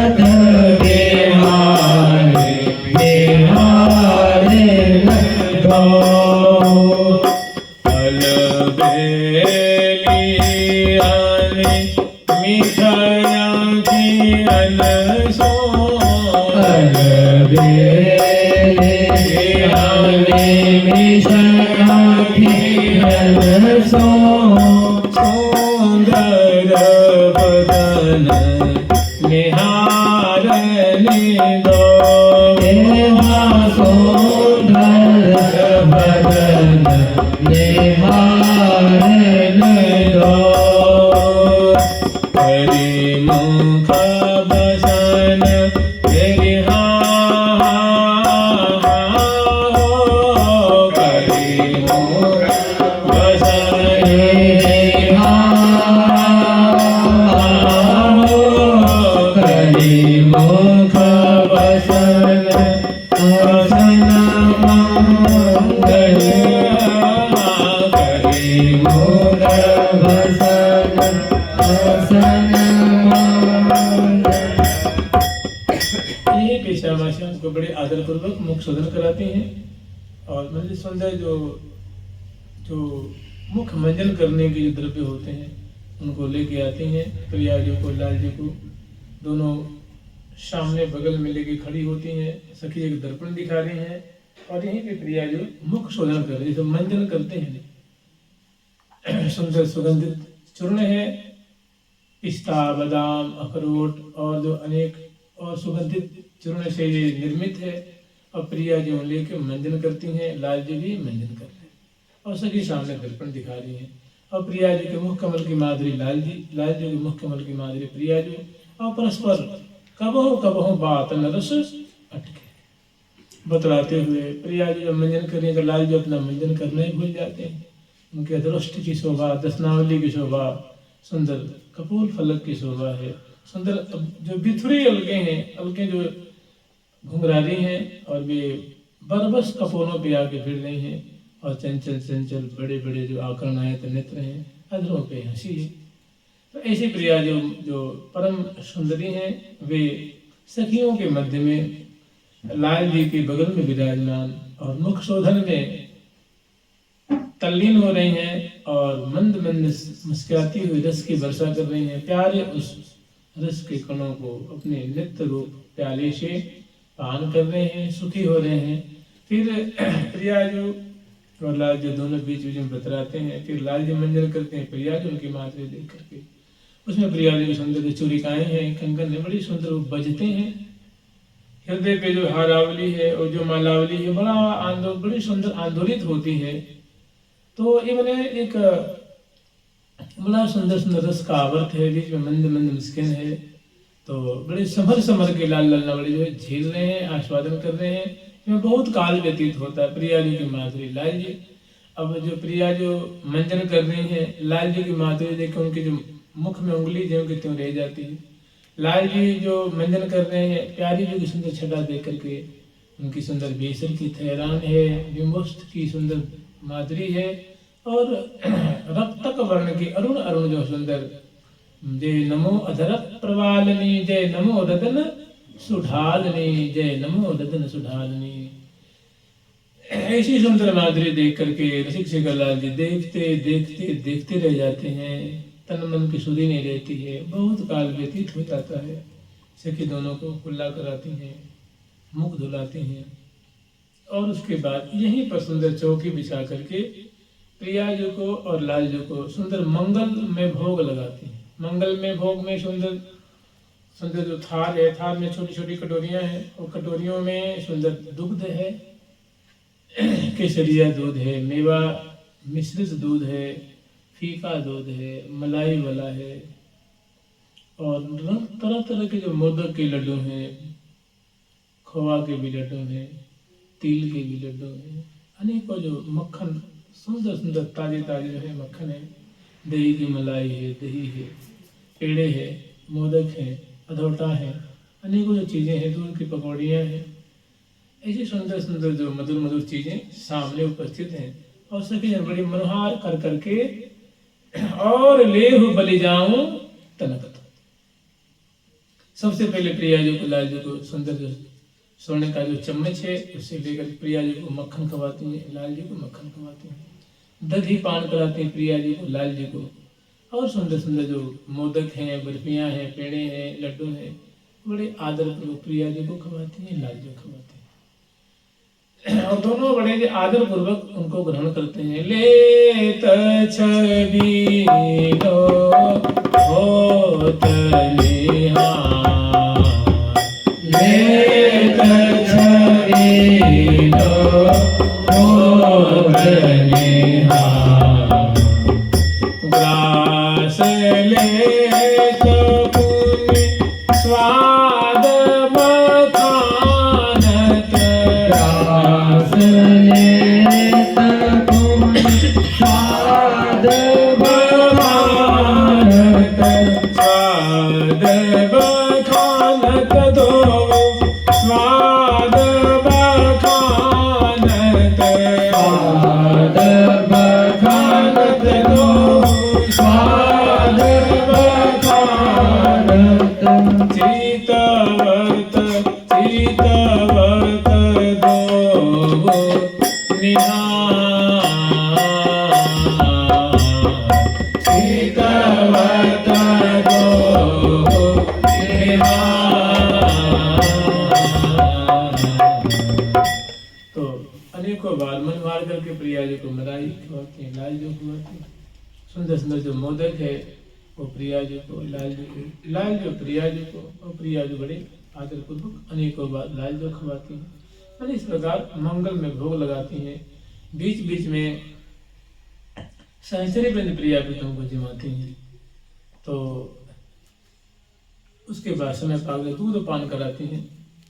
को बड़े आदर पूर्वक मुख शोधन कराती हैं और मंदिर सुंदर जो मुख मंजन करने के जो द्रव्य होते हैं उनको लेके आती हैं। प्रिया जी को लाल जी को दोनों सामने बगल में लेके खड़ी होती हैं, सखी एक दर्पण दिखा रही हैं और यहीं पे प्रिया जी मुख शोधन कर रही है, मंजन करते हैं। सुंदर सुगंधित चूर्ण है, पिस्ता बादाम अखरोट और जो अनेक और सुगंधित चूर्ण से ये निर्मित है। और प्रिया जी लेके मंजन करती हैं, लाल जी भी मंजन कर रहे हैं और सखी सामने दर्पण दिखा रही हैं। और प्रिया जी के मुख कमल की माधुरी लाल जी के मुख कमल की माधुरी प्रिया जी, और परस्पर कबहु कबहु बात न रस अटके बतलाते हुए प्रिया जी जब मंजन करें तो लाल जी अपना मंजन करना ही भूल जाते हैं। उनके दृष्टि की शोभा, दशनावली की शोभा, सुंदर कपूर फलक की शोभा है। सुंदर जो बिथुरी अलकें हैं, अलकें जो घुंघरारी हैं और वे बरबस कपोलों पे आके फिर रही हैं, और चंचल चंचल बड़े बड़े जो आकर्णायत नेत्र हैं, अधरों पे हंसी है। तो ऐसी प्रिया जो परम सुंदरी हैं, वे सखियों के मध्य में लाल जी के बगल में विराजमान और मुख शोधन में तल्लीन हो रही हैं और मंद मंद मुस्कुराती हुई रस की वर्षा कर रही हैं। प्यारे उस रस के कणों को अपने नित्य रूप प्याले से पान कर रहे हैं, सुखी हो रहे हैं। फिर प्रिया जी और लाल जी दोनों बीच बीच में बतराते हैं। फिर लाल जी मंजन करते हैं, प्रिया जी उनकी माधुरी देख करके, उसमें प्रिया जी की सुंदर चूड़िकाएं हैं, कंगन है, बड़ी सुंदर बजते हैं। हृदय पे जो हारावली है और जो मालावली है बड़ी सुंदर आंदोलित होती है। तो ये मैंने एक बड़ा सुंदर सुंदर रस का आवर्त है, बीच में मंद मंद मुस्किन है। तो बड़े संभर के लाल ललनावली जो है झेल रहे हैं, आस्वादन कर रहे हैं। इसमें बहुत काल व्यतीत होता है। प्रिया जी की माधुरी लाल जी, अब जो प्रिया जो मंजन कर रही हैं, लाल जी की माधुरी देख उनके जो मुख में उंगली ज्यों की त्यों रह जाती है। लाल जी जो मंजन कर रहे हैं, प्यारी जी की सुंदर छटा देख करके, उनकी सुंदर बेसर की थैरान है, विमुष्ट की सुंदर माधुरी है, और रक्तक वर्ण की अरुण अरुण जो सुंदर, जय नमो अधरक प्रवालनी, जय नमो रतन सुढालनी, जय नमो रतन सुढालनी। ऐसी सुंदर माधुरी देख करके रसिक शेखर लाल जी देखते देखते देखते रह जाते हैं। तन मन की सुधि नहीं रहती है, बहुत काल व्यतीत हो जाता है। सखी दोनों को कुल्ला कराती हैं, मुख धुलाती हैं, और उसके बाद यहीं पर सुंदर चौकी बिछा करके प्रिया जी को और लाल जी को सुंदर मंगल में भोग लगाती हैं। मंगल में भोग में सुंदर सुंदर जो थाल है, थाल में छोटी छोटी कटोरियां हैं, और कटोरियों में सुंदर दुग्ध है, केसरिया दूध है, मेवा मिश्रित दूध है, फीका दूध है, मलाई वाला है, और तरह तरह के जो मोदक के लड्डू हैं, खोआ के भी लड्डू हैं, तिल के भी लड्डू हैं, अनेकों जो मक्खन सुंदर सुंदर ताजे ताजे जो है मक्खन है, दही की मलाई है, दही है, पेड़े है, मोदक है, अधौटा है, अनेकों जो चीज़ें हैं, दूध की पकौड़ियाँ हैं। ऐसी सुंदर सुंदर जो मधुर मधुर चीज़ें सामने उपस्थित हैं, और सभी जन बड़ी मनोहार कर करके और लेहु बलि जाऊं तनकत। सबसे पहले प्रिया जी को लाल जी को सुंदर जो सोने का जो चम्मच है उससे लेकर प्रिया जी को मक्खन खवाती हैं, लाल जी को मक्खन खवाती हैं, दही पान कराते हैं प्रिया जी को लाल जी को, और सुंदर सुंदर जो मोदक हैं, बर्फियाँ हैं, पेड़े हैं, लड्डू हैं, बड़े आदर पूर्वक प्रिया जी को खवाती हैं, लाल जी को खवाती हैं, और दोनों बड़े आदर पूर्वक उनको ग्रहण करते हैं। ले छवि होत निहार, ले छवि होत निहार, ग्रास ले स्वाद बखानत, ग्रास ले स्वाद बखानत, स्वाद बखानत दो, स्वाद बखानत, स्वाद बखानत दो, स्वाद बखानत, चितवर्त चितवर्त दो निहार, चितवर्त दो निहार। तो अनेकों बार मन मार करके प्रिया जी को मलाई खवाती हैं, लाल जी को खवाती हैं। सुंदर सुंदर जो मोदक है वो प्रिया जी को, लाल जी को, लाल जी प्रिया जी को, और प्रिया जी बड़े आदर पूर्वक अनेकों बार लाल जो खवाती हैं। मैंने इस प्रकार मंगल में भोग लगाती हैं। बीच बीच में सहचर्य बंद प्रिया प्रीतम को जिमाती हैं। तो उसके बाद समय पागल दूध पान कराती हैं,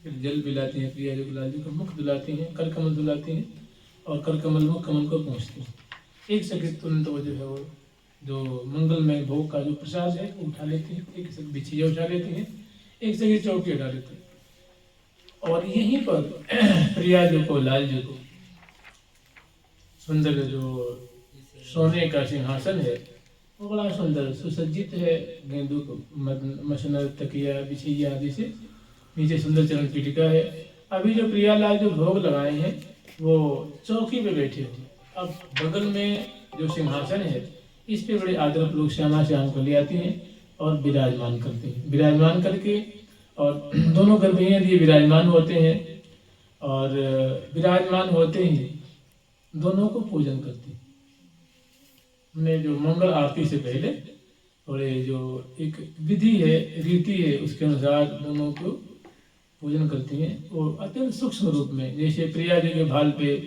फिर जल पिलाती हैं, प्रिया जो लाल जी को मुख धुलाती हैं, कर कमल धुलाती हैं और कर कमल मुख कमल को पहुँचती हैं। एक सेकंड तुरंत वो जो है वो जो मंगलमय भोग का जो प्रसाद है वो उठा लेती हैं, एक सेकंड बिछिया उठा लेती हैं, एक सेकंड चौकी उठा लेती हैं। और यहीं पर प्रिया जी को लाल जी को सुंदर जो सोने का सिंहासन है वो बड़ा सुंदर सुसज्जित है। गेंदू मसनर तकिया बिछैया आदि से नीचे सुंदर चरण पीठिका है। अभी जो प्रियालाल जो भोग लगाए हैं वो चौकी पे बैठे हैं। अब बगल में जो सिंहासन है इस पे बड़े आदर लोग श्यामा श्याम को ले आती हैं और विराजमान करते हैं। विराजमान करके और दोनों गर्भियाँ दिए विराजमान होते हैं और विराजमान होते ही दोनों को पूजन करती हैं। हमने जो मंगल आरती से पहले थोड़े जो एक विधि है रीति है उसके अनुसार दोनों को पूजन करती हैं और अत्यंत सूक्ष्म रूप में। जैसे प्रिया जी के भाल पे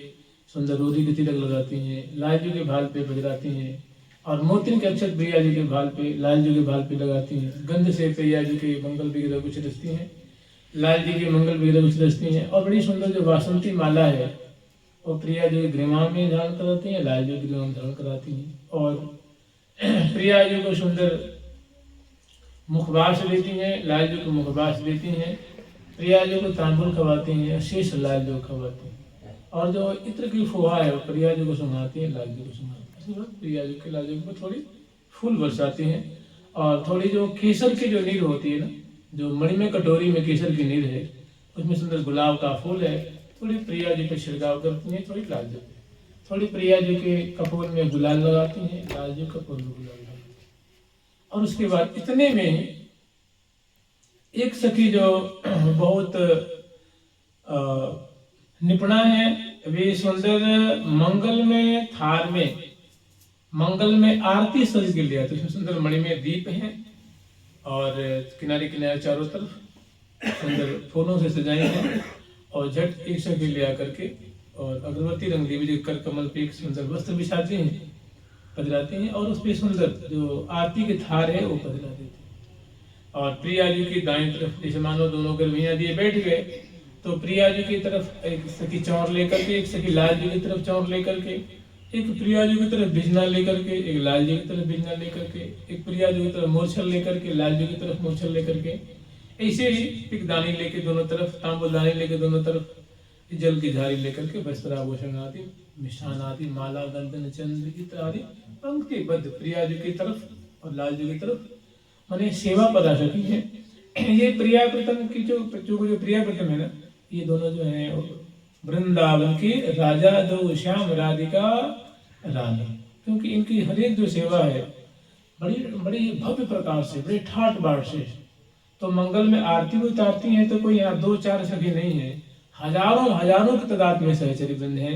सुंदर रोधी के तिलक लगाती हैं, लाल जी के भाल पे बजराती हैं और मोतिन के अक्षत प्रिया जी के भाल पे लाल जी के भाल पे लगाती हैं। गंध से प्रिया जी के मंगल विग्रह को छिड़कती हैं, लाल जी के मंगल विग्रह को छिड़कती हैं और बड़ी सुंदर जो वासंती माला है और प्रिया जी ग्रीवा में धारण कराती हैं, लाल जी ग्रीवा में धारण कराती हैं। और प्रिया जी को सुंदर मुखवास देती हैं, लाल जी को मुखवास देती हैं, प्रिया जी को तांबुल खवाती हैं, शेष लाल जी को खवाती हैं और जो इत्र की फुहा है वो प्रिया जी को सुनाती है, लाल जी को सुनाती है। प्रिया जी के लाल जी को थोड़ी फूल बरसाती हैं और थोड़ी जो केसर की जो नीर होती है ना, जो मणिमय कटोरी में केसर की नीर है उसमें सुंदर गुलाब का फूल है, थोड़ी प्रिया जी पे छिड़काव करती हैं, थोड़ी लाल जी पे, थोड़ी प्रिया जी के कपूर में गुलाल लगाती हैं, लाल जी कपूर में गुलाल लगाती हैं। और उसके बाद इतने में ही एक सखी जो बहुत निपुणा है वे सुंदर मंगल में थार में मंगल में आरती सज के लिया। तो इसमें सुंदर मणिमय दीप है और किनारे किनारे चारों तरफ सुंदर फूलों से सजाए हैं और झट एक सखी ले आकर के और अगरबत्ती रंग देवी जी कर कमल पे एक सुंदर वस्त्र बिछाते हैं, पधराते हैं और उस पे सुंदर जो आरती के थार है वो पधरा देते हैं। और प्रिया जी की दाएं तरफ जैसे मानो दोनों गर्भियां दिए बैठ गए तो प्रिया जी की तरफ एक सखी चौर लेकर के, एक सखी लाल जी की तरफ चौर लेकर के, एक प्रिया जी की तरफ बिजना लेकर के, एक लाल जी की तरफ बिजना लेकर के, एक प्रिया जी की तरफ मूर्छल लेकर के, लाल जी की तरफ मूर्छल लेकर के, ऐसे ही पिकदानी लेके दोनों तरफ, तांबुलदानी लेके दोनों तरफ, जल की झारी लेकर के वस्त्राभूषण आदि मिष्ठान आदि माला गंधन चंद्र इत्यादि पंक्तिबद्ध प्रिया जी की तरफ और लाल जी की तरफ मैंने सेवा पदा सकी है। ये प्रिया प्रीतम की जो प्रिया प्रीतम है ना, ये दोनों जो है वृंदावन की राजा दो श्याम राधिका रानी, क्योंकि इनकी हर एक जो सेवा है बड़ी बड़ी भव्य प्रकार से, बड़ी ठाट बाट से। तो मंगल में आरती को उतारती हैं तो कोई यहाँ दो चार सखी नहीं है, हजारों हजारों की तादाद में सहचरी वृंद है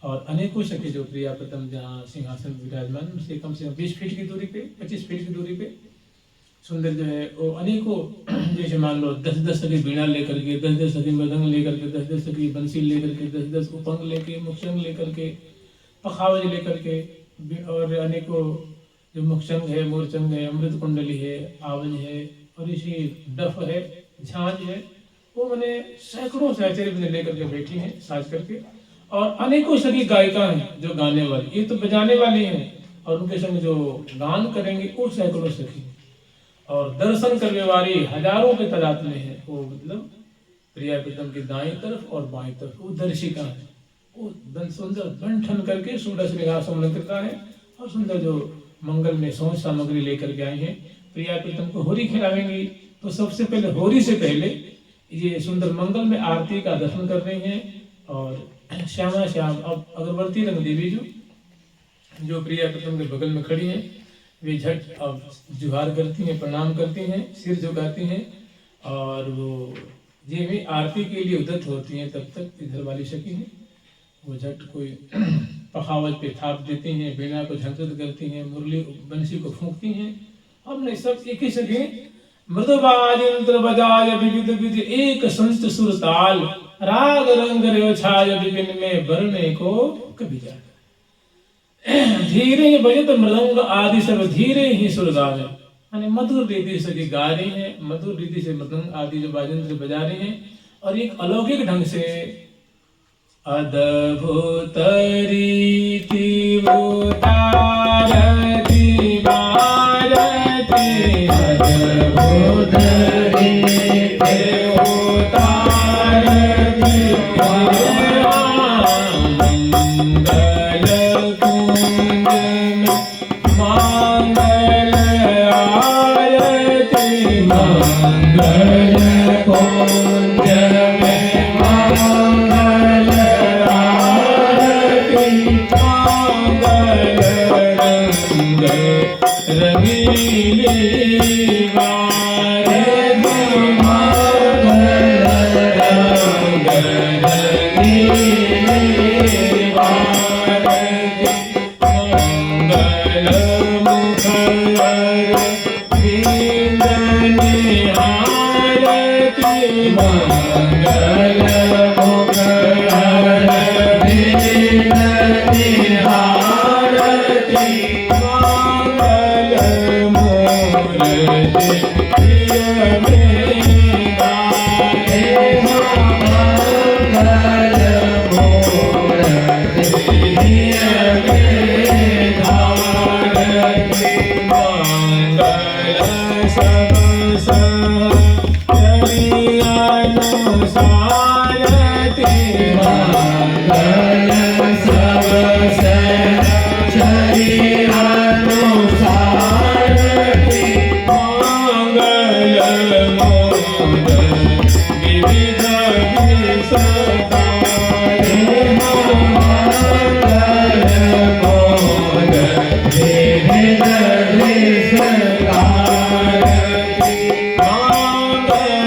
और अनेकों सखी जो प्रिया प्रीतम जहाँ सिंहासन विराजमान से कम 20 फीट की दूरी पे, 25 फीट की दूरी पे सुंदर जो है वो अनेकों जैसे मान लो 10-10 सखी बीणा लेकर के, 10-10 सखी मृदंग लेकर के, 10-10 सखी बंसी लेकर के, 10-10 उपंग लेके, मुक्षंग लेकर के, पखावज लेकर के और अनेकों जो मुक्षंग है, मोरचंग है, अमृत कुंडली है, आवज है और इसी डफ है, झांझ है, वो मैंने सैकड़ों सहचर्य लेकर के बैठी हैं साज करके। और अनेकों सखी गायिका हैं जो गाने वाली, ये तो बजाने वाली हैं और उनके संग जो गान करेंगे वो सैकड़ों सखी और दर्शन करने वाली हजारों के तादाद में है। वो मतलब प्रिया प्रीतम की दाएं तरफ और बाएं तरफ वो दर्शिका है, वो सुंदर बंठन करके सूरज श्रृंगार करता है और सुंदर जो मंगल में सौंच सामग्री लेकर के आए हैं। प्रिया प्रीतम को होरी खिलावेंगी तो सबसे पहले होरी से पहले ये सुंदर मंगल में आरती का दर्शन कर रही हैं और श्यामा श्याम अब अगरबत्ती रंग देवी जो प्रिया प्रीतम के बगल में खड़ी हैं वे झट अब जुहार करती हैं, प्रणाम करती हैं, सिर झुकाती हैं और वो ये भी आरती के लिए उद्यत होती हैं। तब तक इधर वाली सखी हैं वो झट कोई पखावज पे थाप देती हैं, बीणा को झंकृत करती हैं, मुरली बंसी को फूंकती हैं। हमने सब एक ही सखी मृदुबाज यंत्र बजाय विविध विधि एक संत सुर ताल राग रंग रे छाय विभिन्न में बरने को कभी जाने। धीरे बजत मृदंग आदि सब धीरे ही सुर गावे, यानी मधुर रीति से गा रहे हैं, मधुर रीति से मृदंग आदि जो वाद्ययंत्र बजा रहे हैं और एक अलौकिक ढंग से अद्भुत रीति उतारती बारती अद्भुत रीति उतारती मंगल कुंज में मंगल आरती मंगल कुंज में मंगल आरती मंगल रंग रंगीली वारती मंगल रंग रंगीली वारती मंगल मुखर विंदनी आरती मंगल मुखर विंदनी आरती मंगल मूर्ति प्रिय में गाए मंगल मूर्ति प्रिय में धारती मंगल सब अनुसारती मंगल सब अनुसारती मंगल मोद विविध विसतारे मंगल मोद विविध विसतारती मंगल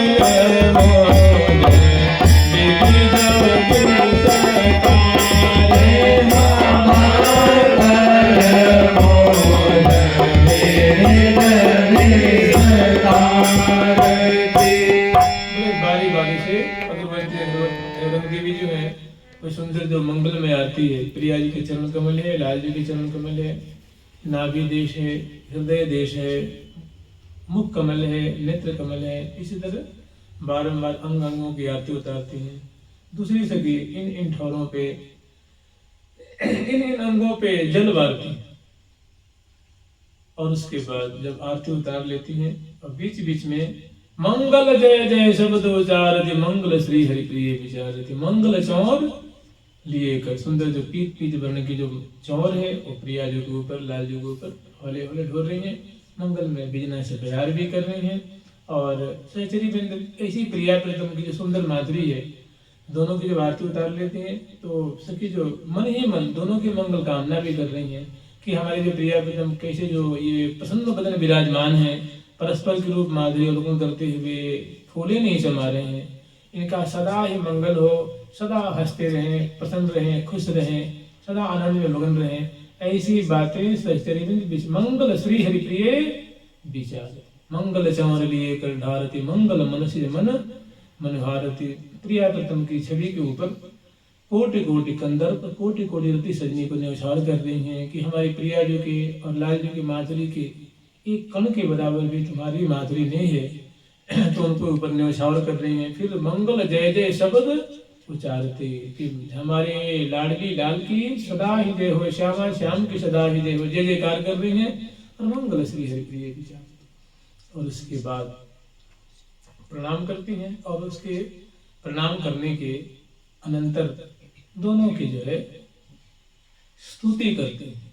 मोद विविध विसतारे मंगल मोद विविध विसतारती। बारी बारी से भगवती रंग देवी जो है वो सुंदर जो मंगल में आती है। प्रिया जी के चरण कमल है, लाल जी के चरण कमल है, नाभि देश है, हृदय देश है, मुख कमल है, नेत्र कमल है। इसी तरह बारंबार अंग अंगों की आरती उतारती हैं। दूसरी सखी इन इन ठौरों पे इन इन अंगों पे जल वारती हैं और उसके बाद जब आरती उतार लेती हैं और बीच बीच में मंगल जय जय शब्द उचारती मंगल श्री हरि प्रिय विचारती मंगल चौर लिए कर। सुंदर जो पीत पीत वर्ण की जो चौर है वो प्रिया जी के ऊपर, लाल जी के ऊपर हौले हौले ढोल रही हैं। मंगल में बिजना से प्यार भी कर रही हैं और सहचरी बिंद ऐसी प्रिया प्रीतम की जो सुंदर माधुरी है, दोनों की जब आरती उतार लेती हैं तो सखी जो मन ही मन दोनों की मंगल कामना भी कर रही हैं कि हमारे जो प्रिया प्रीतम कैसे जो ये प्रसन्न बदन विराजमान है, परस्पर के रूप माधुरी अवलोकन करते हुए फूले नहीं समा रहे हैं। इनका सदा ही मंगल हो, सदा हंसते रहें, प्रसन्न रहें, खुश रहें, सदा आनंद में मगन रहें, ऐसी बातें सहचरी मंगल श्री हरि प्रिय विचार मंगल चंवर लिए कर ढारती मंगल मनुष्य मन मनहारती। प्रिया प्रथम की छवि के ऊपर कोटि कोटि कंदर्प कोटि कोटि रति सजनी को न्यौछावर कर रही हैं कि हमारी प्रिया जो के और लाल जी की माधुरी के एक कण के बराबर भी तुम्हारी माधुरी नहीं है, तो उनके ऊपर न्यौछावर कर रही हैं। फिर मंगल जय जय शब्द उचारते कि हमारे लाडली लाल की सदा ही जय हो, श्यामा श्याम की सदा ही जय हो, जय जयकार कर रही हैं और मंगल श्री हरि प्रिय विचार। और उसके बाद प्रणाम करती हैं और उसके प्रणाम करने के अनंतर दोनों की जो है स्तुति करते हैं।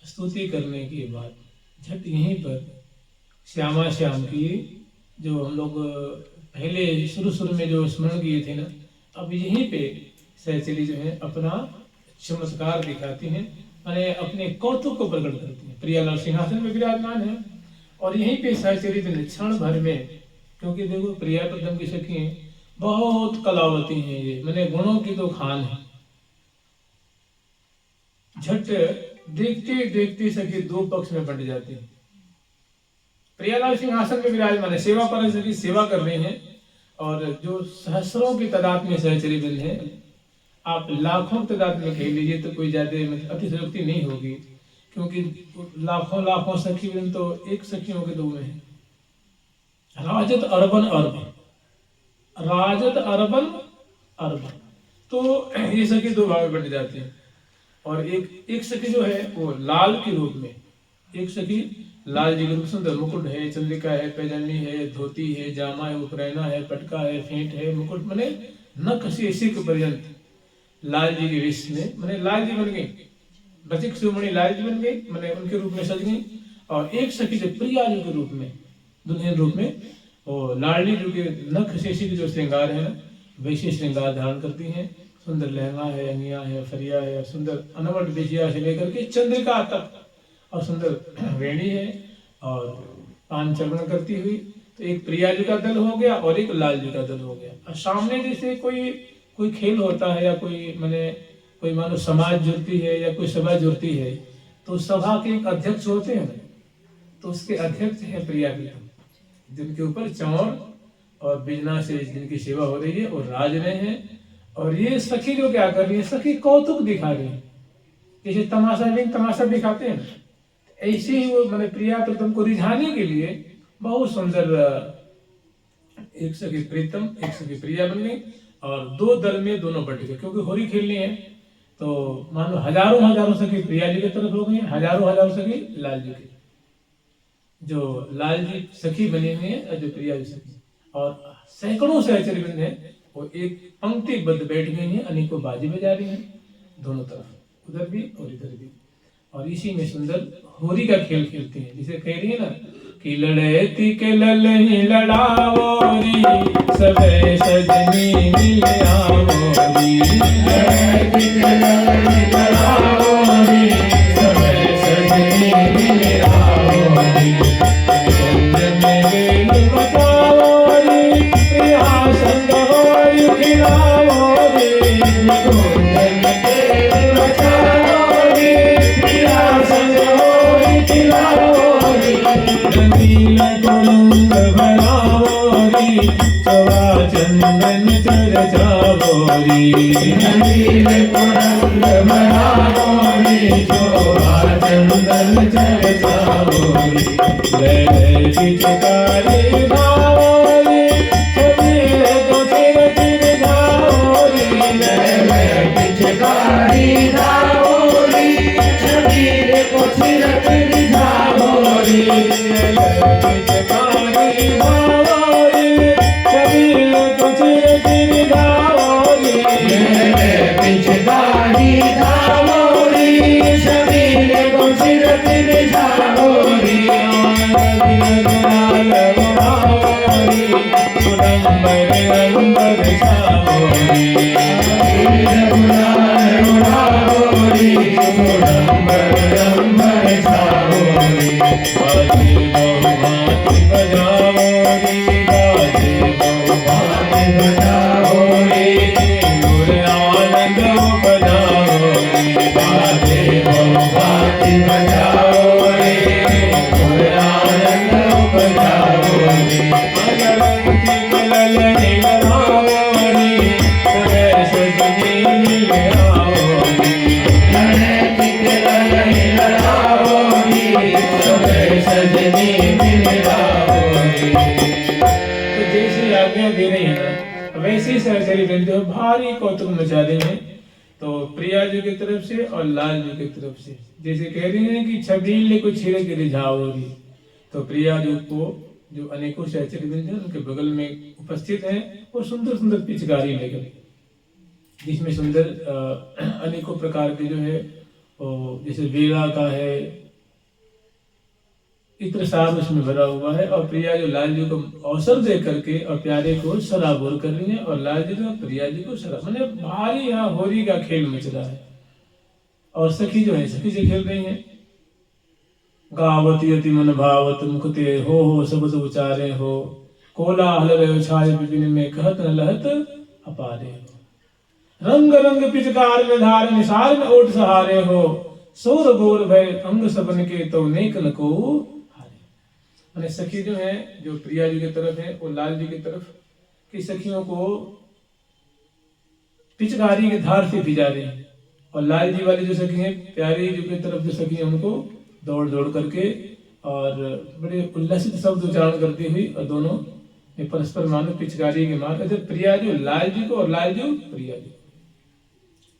स्तुति करने के बाद झट यहीं पर श्यामा श्याम की जो हम लोग पहले शुरू में जो स्मरण किए थे ना, अब यहीं पे सहचरी जो है अपना चमत्कार दिखाती हैं, माने अपने कौतुक को प्रकट करती हैं। प्रियालाल सिंहासन में विराजमान है और यहीं पे सहचरी क्षण भर में, क्योंकि देखो प्रिया प्रथम की सखी बहुत कलावती हैं, ये मैंने गुणों की तो खान है। झट देखते देखते सखी दो पक्ष में बंट जाती है। प्रियालाल सिंहासन में विराजमान है, सेवा पर सखी सेवा कर रहे हैं। और जो सहस्रों की तादाद में सहचरी वृंद है, आप लाखों की तादाद में खेल लीजिए तो कोई ज्यादा अतिशयोक्ति नहीं होगी, क्योंकि लाखों लाखों सखी वृंद तो एक सखियों के दो में है। राजत अरबन अर्ब, राजत अरबन अर्ब, तो ये सखी दो भाग में बट जाती है। और एक सखी जो है वो लाल के रूप में, एक सखी लाल जी के रूप, सुंदर मुकुट है, चंद्रिका है, पैजनी है, धोती है, जामा है, उपरैना है, पटका है, फेंट है, मुकुट, मने नख से सिर पर्यंत लाल जी के वेश में, मने लाल जी बन गई, रसिक शिरोमणि लाल जी बन गई, मने उनके रूप में सज गई। और एक सखी जो प्रिया जी के रूप में, दुल्हन रूप में, और लाडली जी के नख से सिर जो श्रृंगार है ना, वैसे श्रृंगार धारण करती हैं। सुंदर लहंगा है, अंगिया है, फरिया है, सुंदर अनवट बिछिया से लेकर के चंद्रिका तक, और सुंदर वेणी है, और पान चरण करती हुई। तो एक प्रिया जी का दल हो गया और एक लाल जी का दल हो गया। और सामने जैसे कोई खेल होता है, या कोई मानो समाज जुड़ती है या कोई सभा जुड़ती है, तो सभा के एक अध्यक्ष होते हैं, तो उसके अध्यक्ष है प्रिया प्रीतम, जिनके ऊपर चौर और बिजना से जिनकी सेवा हो रही है और राज रहे हैं। और ये सखी जो क्या कर रही है, सखी कौतुक दिखा रही है, जैसे तमाशा दिखाते हैं, ऐसे ही वो मैंने प्रिया प्रीतम को रिझाने के लिए बहुत सुंदर एक सखी प्रीतम एक सखी प्रिया बन गई, और दो दल में दोनों बट गए, क्योंकि होली खेलनी है। तो मान लो हजारों सखी प्रिया जी की तरफ हो गई, हजारों सखी लाल जी की, जो लाल जी सखी बनी हुई है और जो प्रिया जी सखी, और सैकड़ों सहचरी वृंद है, वो एक पंक्तिबद्ध बैठ गई है, अनेकों बाजी बजा रही है दोनों तरफ, उधर भी और इधर भी। और इसी में सुंदर होली का खेल खेलते हैं, जिसे कह रही है ना कि लड़ती के ललही लड़ावोरी, सबे सजनी मिल आवोरी, लड़ती के ललही लड़ावोरी, सबे सजनी मिल आवोरी, कुंज में वेल मचावोरी, प्रिया संग होरी खिलावोरी, कुंज में वेल मचावोरी, प्रिया संग होरी खिलावोरी, रंगीन गुरुंग भरावोरी, चवा चंदन चरचावोरी, रंगीन गुरुंग भरावोरी, चवा चंदन चरचावोरी, लय पिचकारी भावोरी, शरीर को चिर धावोरी, लय पिचकारी धावोरी, शरीर को चिर धावोरी, भारी कौतुक मचा रहे हैं। तो प्रिया जी की तरफ से और लाल जी की तरफ से, जैसे कह रही हैं कि छबील को छिड़क रिझाव हो रही, तो प्रिया जी को जो अनेकों सहचरी वृंद हैं उनके बगल में उपस्थित हैं, वो सुंदर सुंदर पिचकारी लेकर, जिसमें सुंदर अनेकों प्रकार के जो है जैसे बेला का है, इत्र सार उसमें भरा हुआ है। और प्रिया जो लाल जी को अवसर दे करके और प्यारे को सराबोर कर रही है, और लाल जी जो प्रिया जी को सरा, मैंने भारी यहाँ होली का खेल मच रहा है। और सखी जो है सखी से खेल रही है, गावती अति मन भावत मुखते हो शब्द उचारे हो, कोला हल रहे छाय विपिन में कहत न लहत अपारे हो, रंग रंग पिचकार में धार निसार में ओट सहारे हो, सोर गोर भय अंग सबन के तो नेक न को। मैंने सखी जो है, जो प्रिया जी की तरफ है, वो लाल जी की तरफ की सखियों को पिचकारी के धार से भिजा रही है, और लाल जी वाली जो सखी है, प्यारी जी की तरफ जो सखी है, उनको दौड़ दौड़ करके और बड़े उल्लसित शब्द उच्चारण करती हुई, और दोनों ने परस्पर मानो पिचकारी के मार, अच्छा प्रिया जी लाल जी को और लाल जी प्रिया जी,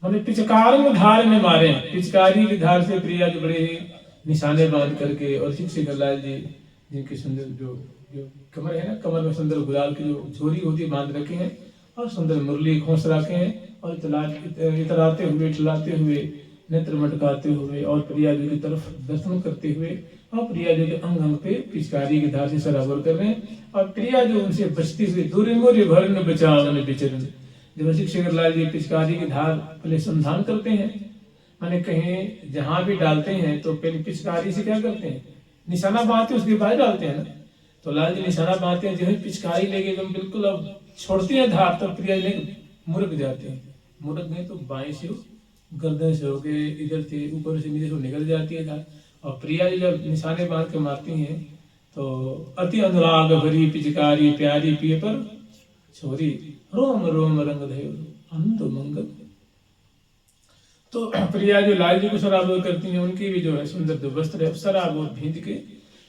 मैंने पिचकार में धार में मारे, पिचकारी की धार से प्रिया जी बड़े निशाने बांध करके, और शिक्षक लाल जी जिनकी सुंदर जो जो कमर है ना, कमर में सुंदर गुलाल की जो झोरी होती बांध रखे हैं, और सुंदर मुरली खोस रखे हैं, और इतराते हुए चलाते हुए नेत्र मटकाते हुए और प्रिया जी की तरफ दर्शन करते हुए, और प्रिया जी के अंग अंग पे पिचकारी की धार से सराबर कर रहे हैं, और प्रिया जो उनसे बचती हुई दूरी मोरी भरन बचावन विचरण, जब शिक्षक लाल जी पिचकारी की धार पहले संधान करते हैं, माने कहीं जहां भी डालते हैं तो पहले पिचकारी से क्या करते हैं, निशाना बांधते उसके बाद डालते हैं ना, तो लाल जी निशाना बांधते हैं, जो है पिचकारी लेके एकदम बिल्कुल अब छोड़ती है धार, तो प्रिया जी मुर्ग जाते हैं, मुर्ग गए तो बाएं से गर्दन से होके इधर से ऊपर से नीचे से निकल जाती है धार, और प्रिया जी जब निशाने बांध के मारती हैं तो अति अनुराग भरी पिचकारी प्यारी पिए पर छोरी रोम रोम रंग धयो अंत मंगल। तो प्रिया जो लाल जी को सराबोर करती हैं, उनकी भी जो है सुंदर जो वस्त्र है सराबोर भींज के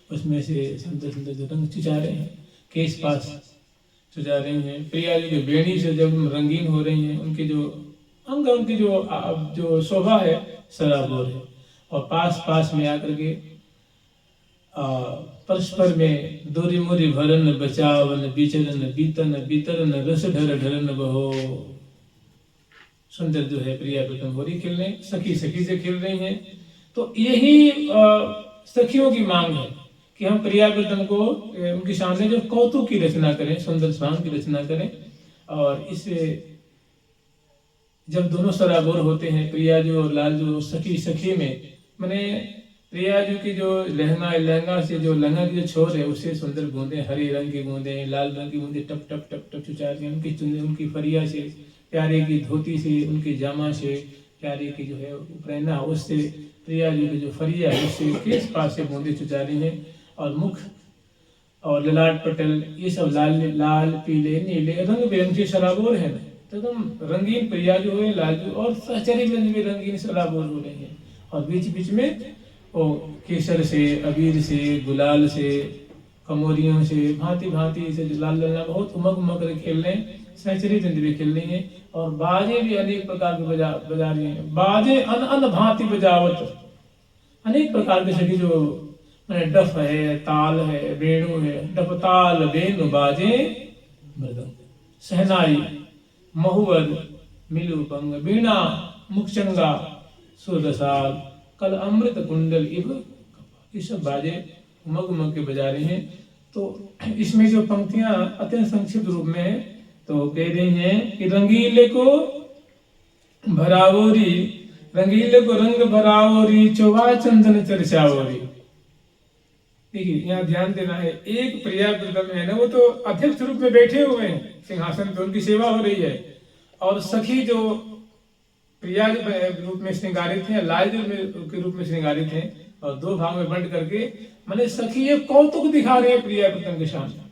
उसमें से सुंदर सुंदर जो रंग चुचा रहे हैं, केश पास चुचा रही हैं। प्रिया जी की बेड़ी से जब रंगीन हो रही हैं, उनके जो अंग उनकी जो शोभा है सराबोर है, और पास पास में आकर के परस्पर में दूरी मुरी भरन बचावन बिचरन बीतन बीतरन रस ढर ढरन बहो। सुंदर जो है प्रिया प्रीतम होली खेल रहे, सखी सखी से खेल रही हैं। तो यही सखियों की मांग है कि हम प्रिया प्रीतम को उनके सामने जो कौतुक की रचना करें, सुंदर सांग की रचना करें, और इससे जब दोनों सराबोर होते हैं, प्रिया जो और लाल जो सखी सखी में, मैंने प्रिया जी की जो लहंगा से जो लहंगा की जो छोर है उससे सुंदर बूंदे, हरे रंग की बूंदे, लाल रंग की बूंदे टप टप टप टप चुचा रही हैं, उनकी फरिया से, प्यारे की धोती से, उनकी जामा से, प्यारे की जो है प्रेरणा उससे, प्रिया जी की जो फरिया है उससे केस पास से बूंदे चुचा रही हैं, और मुख और ललाट पटल ये सब लाल लाल पीले नीले रंग बिरंगे सराबोर है ना, तो एकदम रंगीन प्रिया जो है लाल जो, और सहचरी में रंगीन सराबोर हो रही है, और बीच बीच में वो केसर से, अबीर से, गुलाल से, कमोरियों से, भांति भांति से लाल लल्ला बहुत उमग उमग कर खेल रहे हैं, सहचरी बिंद भी खेल रही हैं, और बाजे भी अनेक प्रकार के बजा रही हैं, बाजे अन अन भांति बजावत, अनेक प्रकार के सभी जो मैंने डफ है, ताल है, वेणु है, डफ ताल वेणु बाजे मृदंग, सहनाई महुवद मिलुपंग वीणा मुखचंगा सुरसाल कल अमृत कुंडल इव, ये सब बाजे उमग उमग के बजा रहे हैं। तो इसमें जो पंक्तियां अत्यंत संक्षिप्त रूप में है, तो कह रही हैं कि रंगीले को भरावोरी, रंगीले को रंग भरावोरी, चौवा चंदन चर्चावोरी। देखिए यहाँ ध्यान देना है, एक प्रिया प्रीतम है ना, वो तो अध्यक्ष रूप में बैठे हुए हैं सिंहासन पे, उनकी सेवा हो रही है, और सखी जो प्रिया रूप में श्रृंगारित हैं, लाल के रूप में श्रृंगारित हैं, और दो भाग में बंट करके मैंने सखी ये कौतुक दिखा रहे हैं प्रिया प्रीतम के सामने।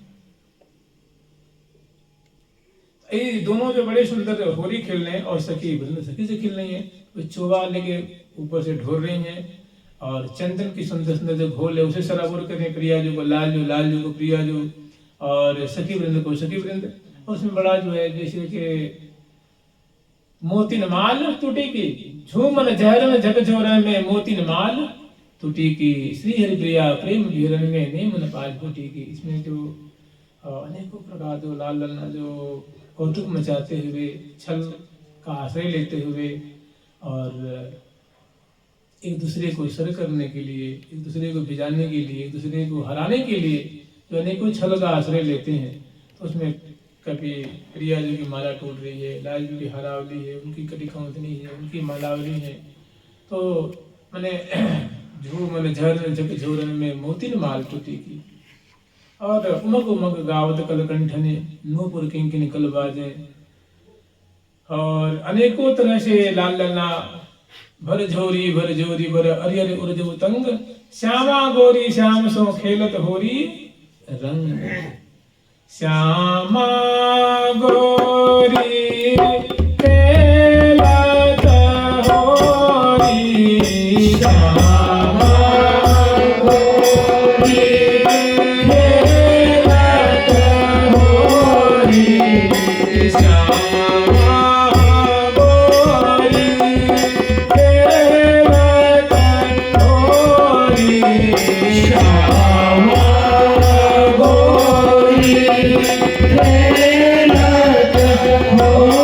ये दोनों जो बड़े सुंदर होली खेल रहे हैं, और सखी सखी से खेल रही है, वो चोवा लेके ऊपर से ढोर रही हैं, और चंदन की सुंदर सुंदर जो घोल है उसे सराबोर कर रहे हैं, प्रिया जो को लाल जो को प्रिया जो, और सखी वृंद को सखी वृंद। उसमें बड़ा जो है जैसे कि मोतिन माल टूटी की, झूमन जहरन झकझोरन में मोतिन माल टूटी की, श्री हरि प्रिया प्रेम विहरन में नेमन पाल टूटी की। इसमें जो अनेकों प्रकार जो लाल लल्ला जो कौतुक मचाते हुए, छल का आश्रय लेते हुए, और एक दूसरे को सर करने के लिए, एक दूसरे को भिजाने के लिए, एक दूसरे को हराने के लिए जो अनेकों छल का आश्रय लेते हैं, तो उसमें कभी प्रिया जी की माला टूट रही है, लाल जी की हरावली है, उनकी कटी खौंतनी है, उनकी मालावली है, तो मैंने झूमन झरन झक झोरन में मोतिन माल टूटी की, और उमग उमग गावत कलकंठने नूपुर किंकिन कल बाजे, और अनेकों तरह से लाल लल्ला भर झोरी भर अरियर उर्ज उतंग, श्यामा गोरी श्याम सो खेलत होरी, रंग। श्यामा गोरी खेलत होरी, श्यामा गोरी खेलत होरी, श्यामा गोरी खेलत होरी, श्यामा गोरी खेलत होरी, श्यामा गोरी खेलत होरी,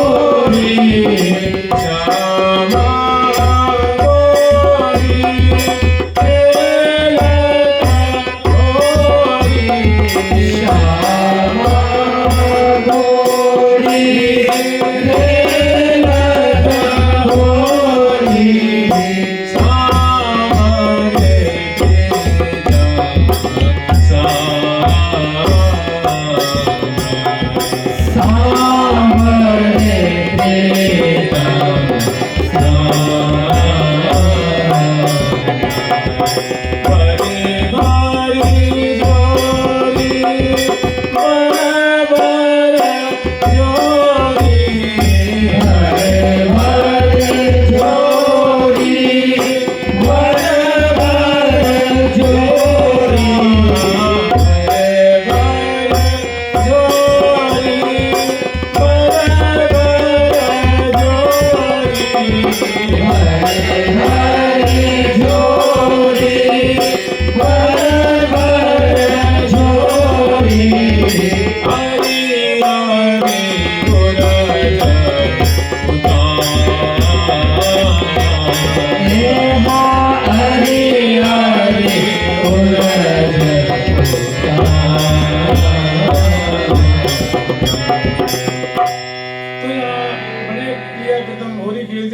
श्यामा गोरी खेलत होरी,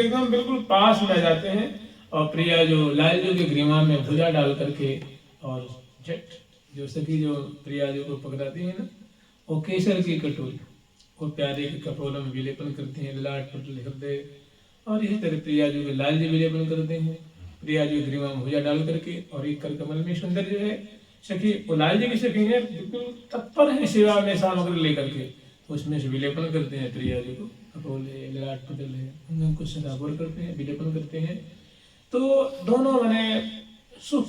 सामरे पास में आ जाते हैं और प्रिया जो लाल जो के ग्रीवा में भुजा डाल करके और झट जो सखी जो प्रिया जो को पकड़ाती है ना, वो केसर की कटोरी वो प्यारे के कपोलों में विलेपन करती हैं, लाट पटल हृदय, और इसी तरह प्रिया जो के लाल जी विलेपन करते हैं प्रिया जो ग्रीवा में भुजा डाल करके, और एक कर कमल में सुंदर जो है सखी वो लाल जी की सखी है बिल्कुल तत्पर है सेवा में सामग्री लेकर के, उसमें से विलेपन करते हैं प्रिया जी को, कपोल है ललाट पटल है उनको सदाबर करते हैं विलेपन करते हैं। तो दोनों मैंने सुख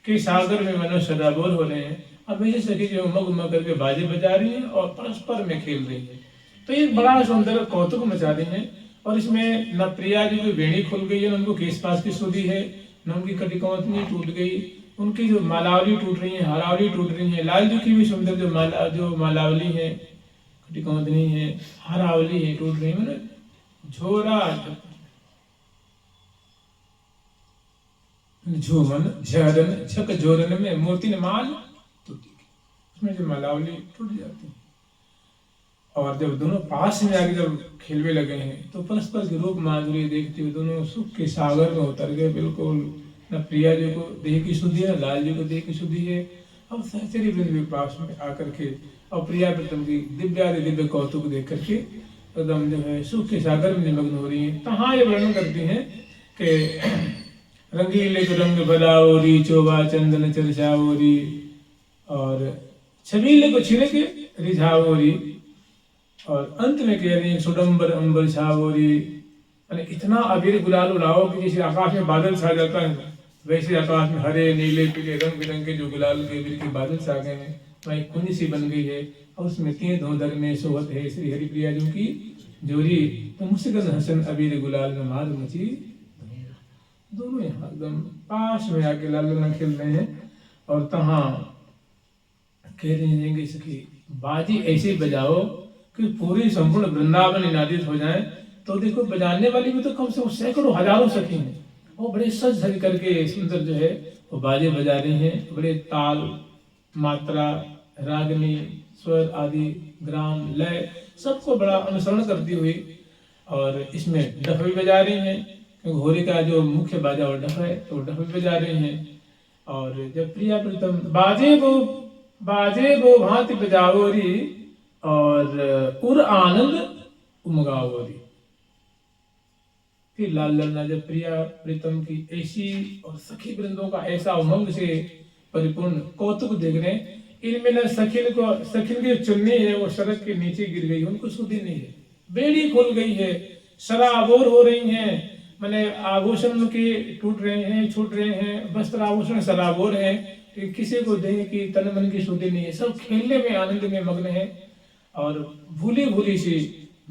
के सागर में मैंने सदाबोर हो रहे हैं, अब मेरी सखी जो मग मग करके बाजे बजा रही हैं और परस्पर में खेल रही हैं, तो ये बड़ा सुंदर कौतुक मचा रही हैं। और इसमें न प्रिया जी की वेणी खुल गई है, न उनको केस पास की सुधी है, न उनकी कटिकौतनी टूट गई, उनकी जो मालावली टूट रही है, हरावली टूट रही है, लाल जी की भी सुंदर जो मालावली है, कटिकौतनी है, हरावली है, टूट रही है, मैंने झोरा झूमन झरन झक झोरन में मोती ने माल टूटी, उसमें जो मालावली टूट जाती है। और जब दोनों पास में आके जब खेलने लगे हैं तो परस्पर के रूप माधुरी देखते हुए दोनों सुख के सागर में उतर गए बिल्कुल। न प्रिया जी को देह की शुद्धि है, न लाल जी को देह की शुद्धि है। अब सहचरी वृंद भी पास में आकर के और प्रिया प्रीतम की दिव्य कौतुक देख करके एकदम जो है सुख के सागर में निमग्न हो रही है। कहाँ ये वर्णन करती हैं कि रंगीले को रंग भलाओरी चोबा चंदन चर्चाओरी, और छबीले को छिड़के रिझाओरी, और अंत में कह रही है सुडम्बर अंबर छाओरी। इतना अबीर गुलाल उड़ाओ कि जैसे आकाश में बादल छा जाता है, वैसे आकाश में हरे नीले पीले रंग बिरंगे जो गुलाल के अबीर के बादल छा गए हैं, वहाँ एक कुंज सी बन गई है और उसमें 3 धोधर में सोहत है श्री हरिप्रिया जो की जोरी। तो मुस्कन हसन अबीर गुलाल में मार मची, दोनों यहाँ एकदम पास में आके लालना खेल रहे हैं। और तहाँ कह रही हैं सखी बाजी ऐसे बजाओ कि पूरी संपूर्ण वृंदावन निनादित हो जाए। तो देखो बजाने वाली भी तो कम से कम सैकड़ों हजारों सखी हैं, वो बड़े सज धज करके सुंदर जो है वो बाजे बजा रही हैं, बड़े ताल मात्रा रागनी स्वर आदि ग्राम लय सबको बड़ा अनुसरण करती हुई, और इसमें डफ भी बजा रही हैं क्योंकि होली का जो मुख्य बाजा और डफ है तो डफ भी बजा रही हैं। और जब प्रिया प्रीतम बाजे वो भांति बजाओरी और उर आनंद उमगाओरी। फिर लाल ललना जब प्रिया प्रीतम की ऐसी और सखी वृंदों का ऐसा उमंग से परिपूर्ण कौतुक देख रहे हैं, इनमें न सखिन की चुन्नी है वो सड़क के नीचे गिर गई, उनको सुधी नहीं है, बेड़ी खुल गई है, शराबोर हो रही हैं, माने आभूषण उनके टूट रहे हैं, छूट रहे हैं, वस्त्र आभूषण शराबोर है, किसी को देह की तन मन की शुद्धि नहीं है, सब खेलने में आनंद में मग्न है और भूली भूली सी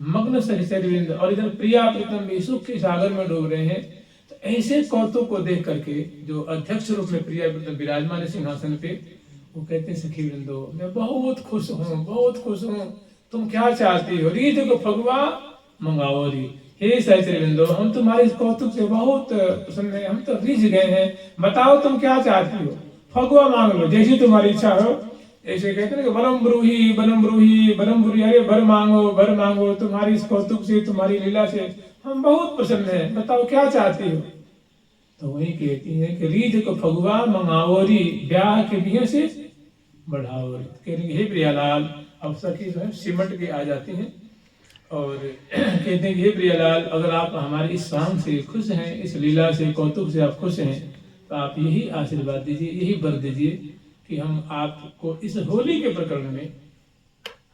मग्न शरीर और इधर प्रिया प्रीतम भी सुख के सागर में डूब रहे हैं। तो ऐसे कौतुक को देख करके जो अध्यक्ष रूप में प्रिया प्रीतम विराजमान है सिंहासन पे, वो कहते हैं सखी वृंदो मैं बहुत खुश हूँ, बहुत खुश हूँ, तुम क्या चाहती हो? रीत को फगवा मंगाओ री, हे सहचरी वृंदो हम तुम्हारे इस कौतुक से बहुत प्रसन्न है, हम तो रिझ गए हैं, बताओ तुम क्या चाहती हो? फगवा मांग लो, जैसी तुम्हारी इच्छा हो। ऐसे कहते हैं कि बरम ब्रूही बरम ब्रूही बरम ब्रूही, अरे बर मांगो, तुम्हारी इस कौतुक से तुम्हारी लीला से हम बहुत प्रसन्न हैं, बताओ क्या चाहती हो? तो वही कहती है कि रीझ को फगुआ मंगाओरी, ब्याह के बिहे से बढ़ाओरी। कह रही हे प्रियालाल, अब सखी जो है सिमट के आ जाती हैं और कहते हैं हे प्रियालाल, अगर आप हमारे इस शाम से खुश हैं, इस लीला से कौतुक से आप खुश हैं, तो आप यही आशीर्वाद दीजिए, यही वर दीजिए कि हम आपको इस होली के प्रकरण में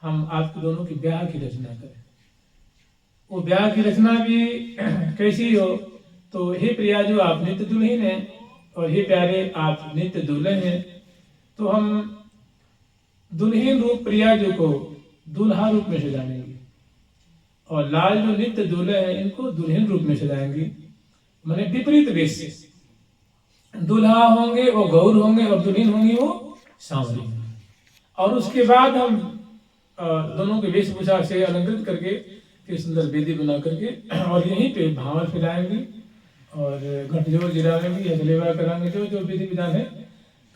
हम आपके दोनों की ब्याह की रचना करें। वो ब्याह की रचना भी कैसी हो? तो हे प्रिया जो आप नित्य दुल्हन हैं और हे प्यारे आप नित्य दुल्हन हैं, तो हम दुल्हन रूप प्रिया जो को दूल्हा रूप में सजाएंगे और लाल जो नित्य दूल्हे हैं इनको दुल्हन रूप में सजाएंगे, माने विपरीत वेश से। दूल्हा होंगे वो गौर होंगे और दुल्हन होंगी वो सांवरी। और उसके बाद हम दोनों के वेशभूषा से अलंकृत करके फिर सुंदर वेदी बना करके और यहीं पे भावर फैलाएंगे और घटजोर जिलाएंगे या जलेवा कराएंगे, जो जो विधि विधान है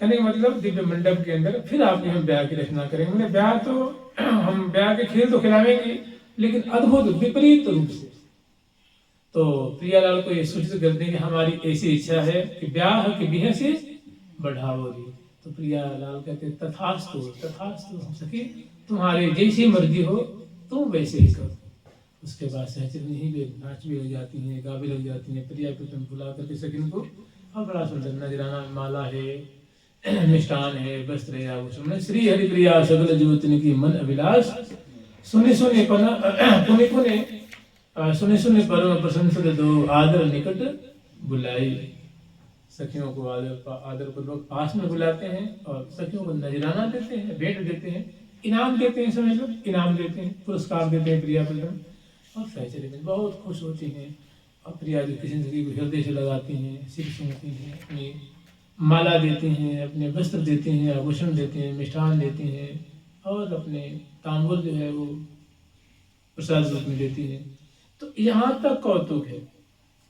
कहने का मतलब दिव्य मंडप के अंदर फिर आपके हम ब्याह की रचना करेंगे। मैंने ब्याह तो हम ब्याह के खेल तो खिलावेंगे लेकिन अद्भुत विपरीत रूप से। तो प्रियालाल को ये सूचित कर देंगे हमारी ऐसी इच्छा है कि ब्याह के बिहे से बढ़ाओगी। तो प्रियालाल कहते तथास्तु तथास्तु, हम सखी तुम्हारे जैसी मर्जी हो तुम वैसे ही करो। उसके बाद सहचरी ही भी नाच भी लग जाती हैं, गा भी लग जाती हैं। प्रिया प्रीतम बुला करके सखिन को और बड़ा सुंदर नजराना, माला है, मिष्टान है, वस्त्र है, आभूषण। श्री हरि प्रिया सगल जुवतनी की मन अभिलाष, सुने सुने पुने पुने सुने सुने परम प्रशंसित दो आदर निकट बुलाई। सखियों को आदर पूर्वक पास में बुलाते हैं और सखियों को नजराना देते हैं, भेंट देते हैं, इनाम देते हैं, समझ लो इनाम देते हैं, पुरस्कार देते हैं प्रिया प्रीतम। और सहचरी बहुत खुश होती हैं और प्रिया जी किसी सखी को हृदय से लगाती हैं, सिर सूंघती हैं, अपनी माला देती हैं, अपने वस्त्र देते हैं, आभूषण देते हैं, मिष्ठान देती हैं और अपने तांबुल जो है वो प्रसाद रूप में देती हैं। तो यहाँ तक कौतुक है।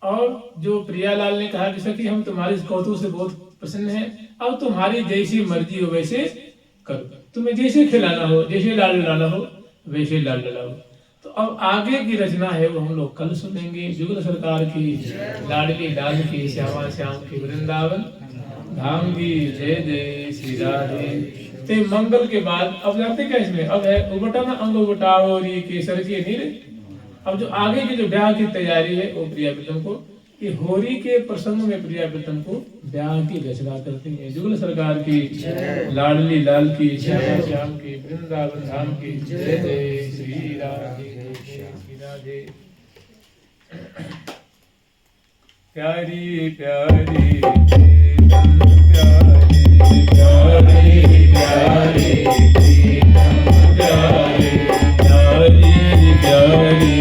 और जो प्रियालाल ने कहा कि सखी हम तुम्हारे इस कौतुक से बहुत प्रसन्न हैं, अब तुम्हारी जैसी मर्जी हो वैसे करो, तुम्हें जैसे खिलाना हो, जैसे लाल डलाना हो वैसे लाल डलाओ। तो अब आगे की रचना है वो हम लोग कल सुनेंगे। जुगल सरकार की लाडली लाल की श्यामा श्याम की वृंदावन धाम की जय जय श्री राधे। ते मंगल के बाद अब जाते क्या इसमें, अब है उबटन अंग उबटाओ री केसर की नीर। अब जो आगे की जो ब्याह की तैयारी है वो प्रिया प्रीतम को कि होरी के प्रसंग में प्रिया प्रीतम को ब्याह की रचना करती है। जुगल सरकार की लाडली लाल की श्यामा श्याम की वृंदावन धाम की जय जय श्री राधे श्री राधे। प्यारी प्यारी प्यारी प्यारी प्यारी प्यारी प्यारी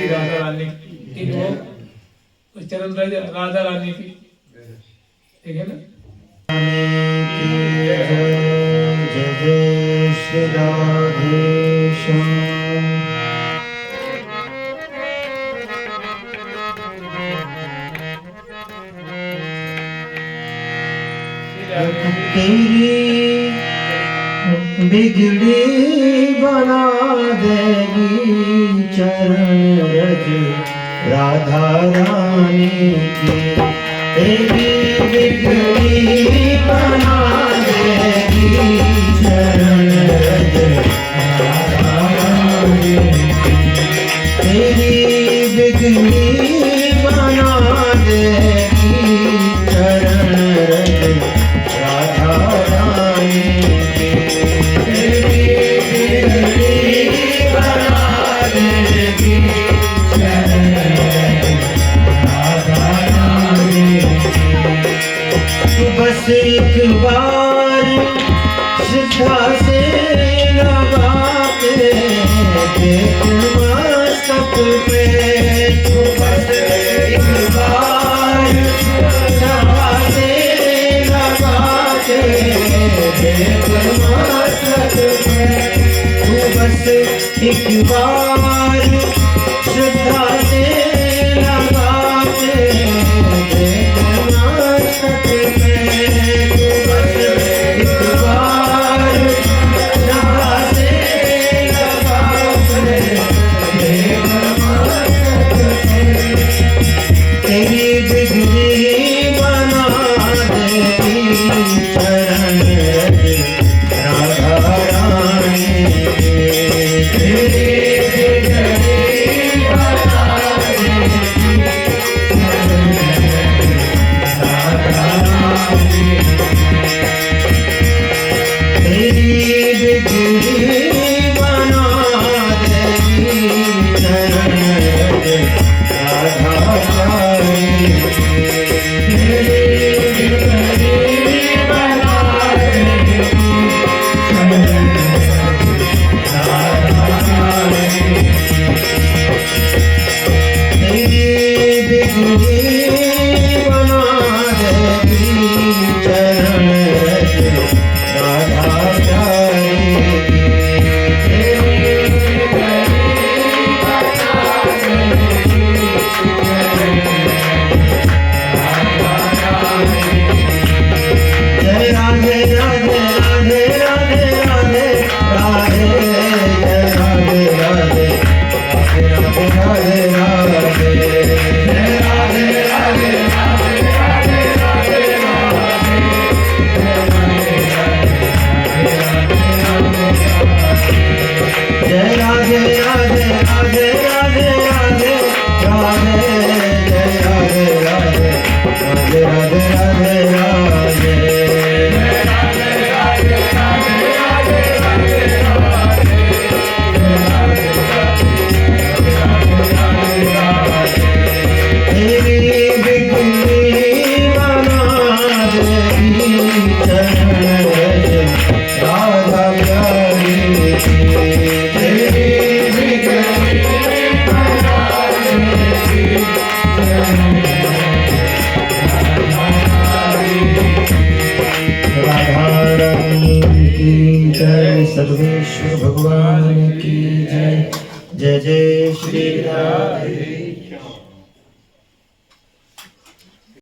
राधा रानी की वो चरण रज राधा रानी की, ठीक है ना। जय जय श्री राधेश्याम। तेरी बिगड़ी बना देगी चरण रज राधा रानी की। तेरी बिगड़ी बना देगी चरण रज राधा रानी की। तेरी बिगड़ी बना देगी चरण रज राधा रानी की। तेरी बिगड़ी बना देगी चरण राधा रानी की। बस एक बार श्रद्धा से लगा के देख मस्तक पे। तू बस एक बार श्रद्धा से लगा के देख मस्तक पे। तू बस एक बार श्रद्धा से लगा के देख मस्तक पे। तू बस एक बार श्रद्धा से लगा के देख मस्तक पे। तेरी बिगड़ी बना देगी चरण रज राधा रानी की। तेरी बिगड़ी बना देगी चरण रज राधा रानी की। तेरी बिगड़ी बना देगी चरण रज राधा रानी की। तेरी बिगड़ी बना देगी चरण रज राधा रानी की। तेरी बिगड़ी बना देगी चरण रज राधा रानी की। तेरी बिगड़ी बना देगी चरण राधा रानी की। जय राधे राधे राधे राधे राधे राधे। जय राधे राधे राधे राधे राधे राधे। जय राधे राधे राधे राधे राधे राधे। जय राधे राधे राधे राधे राधे राधे। जय राधे राधे राधे राधे राधे राधे। तेरी बिगड़ी बना देगी चरण रज राधा प्यारी की। तेरी बिगड़ी बना देगी चरण राधा रानी की जय। सर्वेश्वर भगवान की जय। जय जय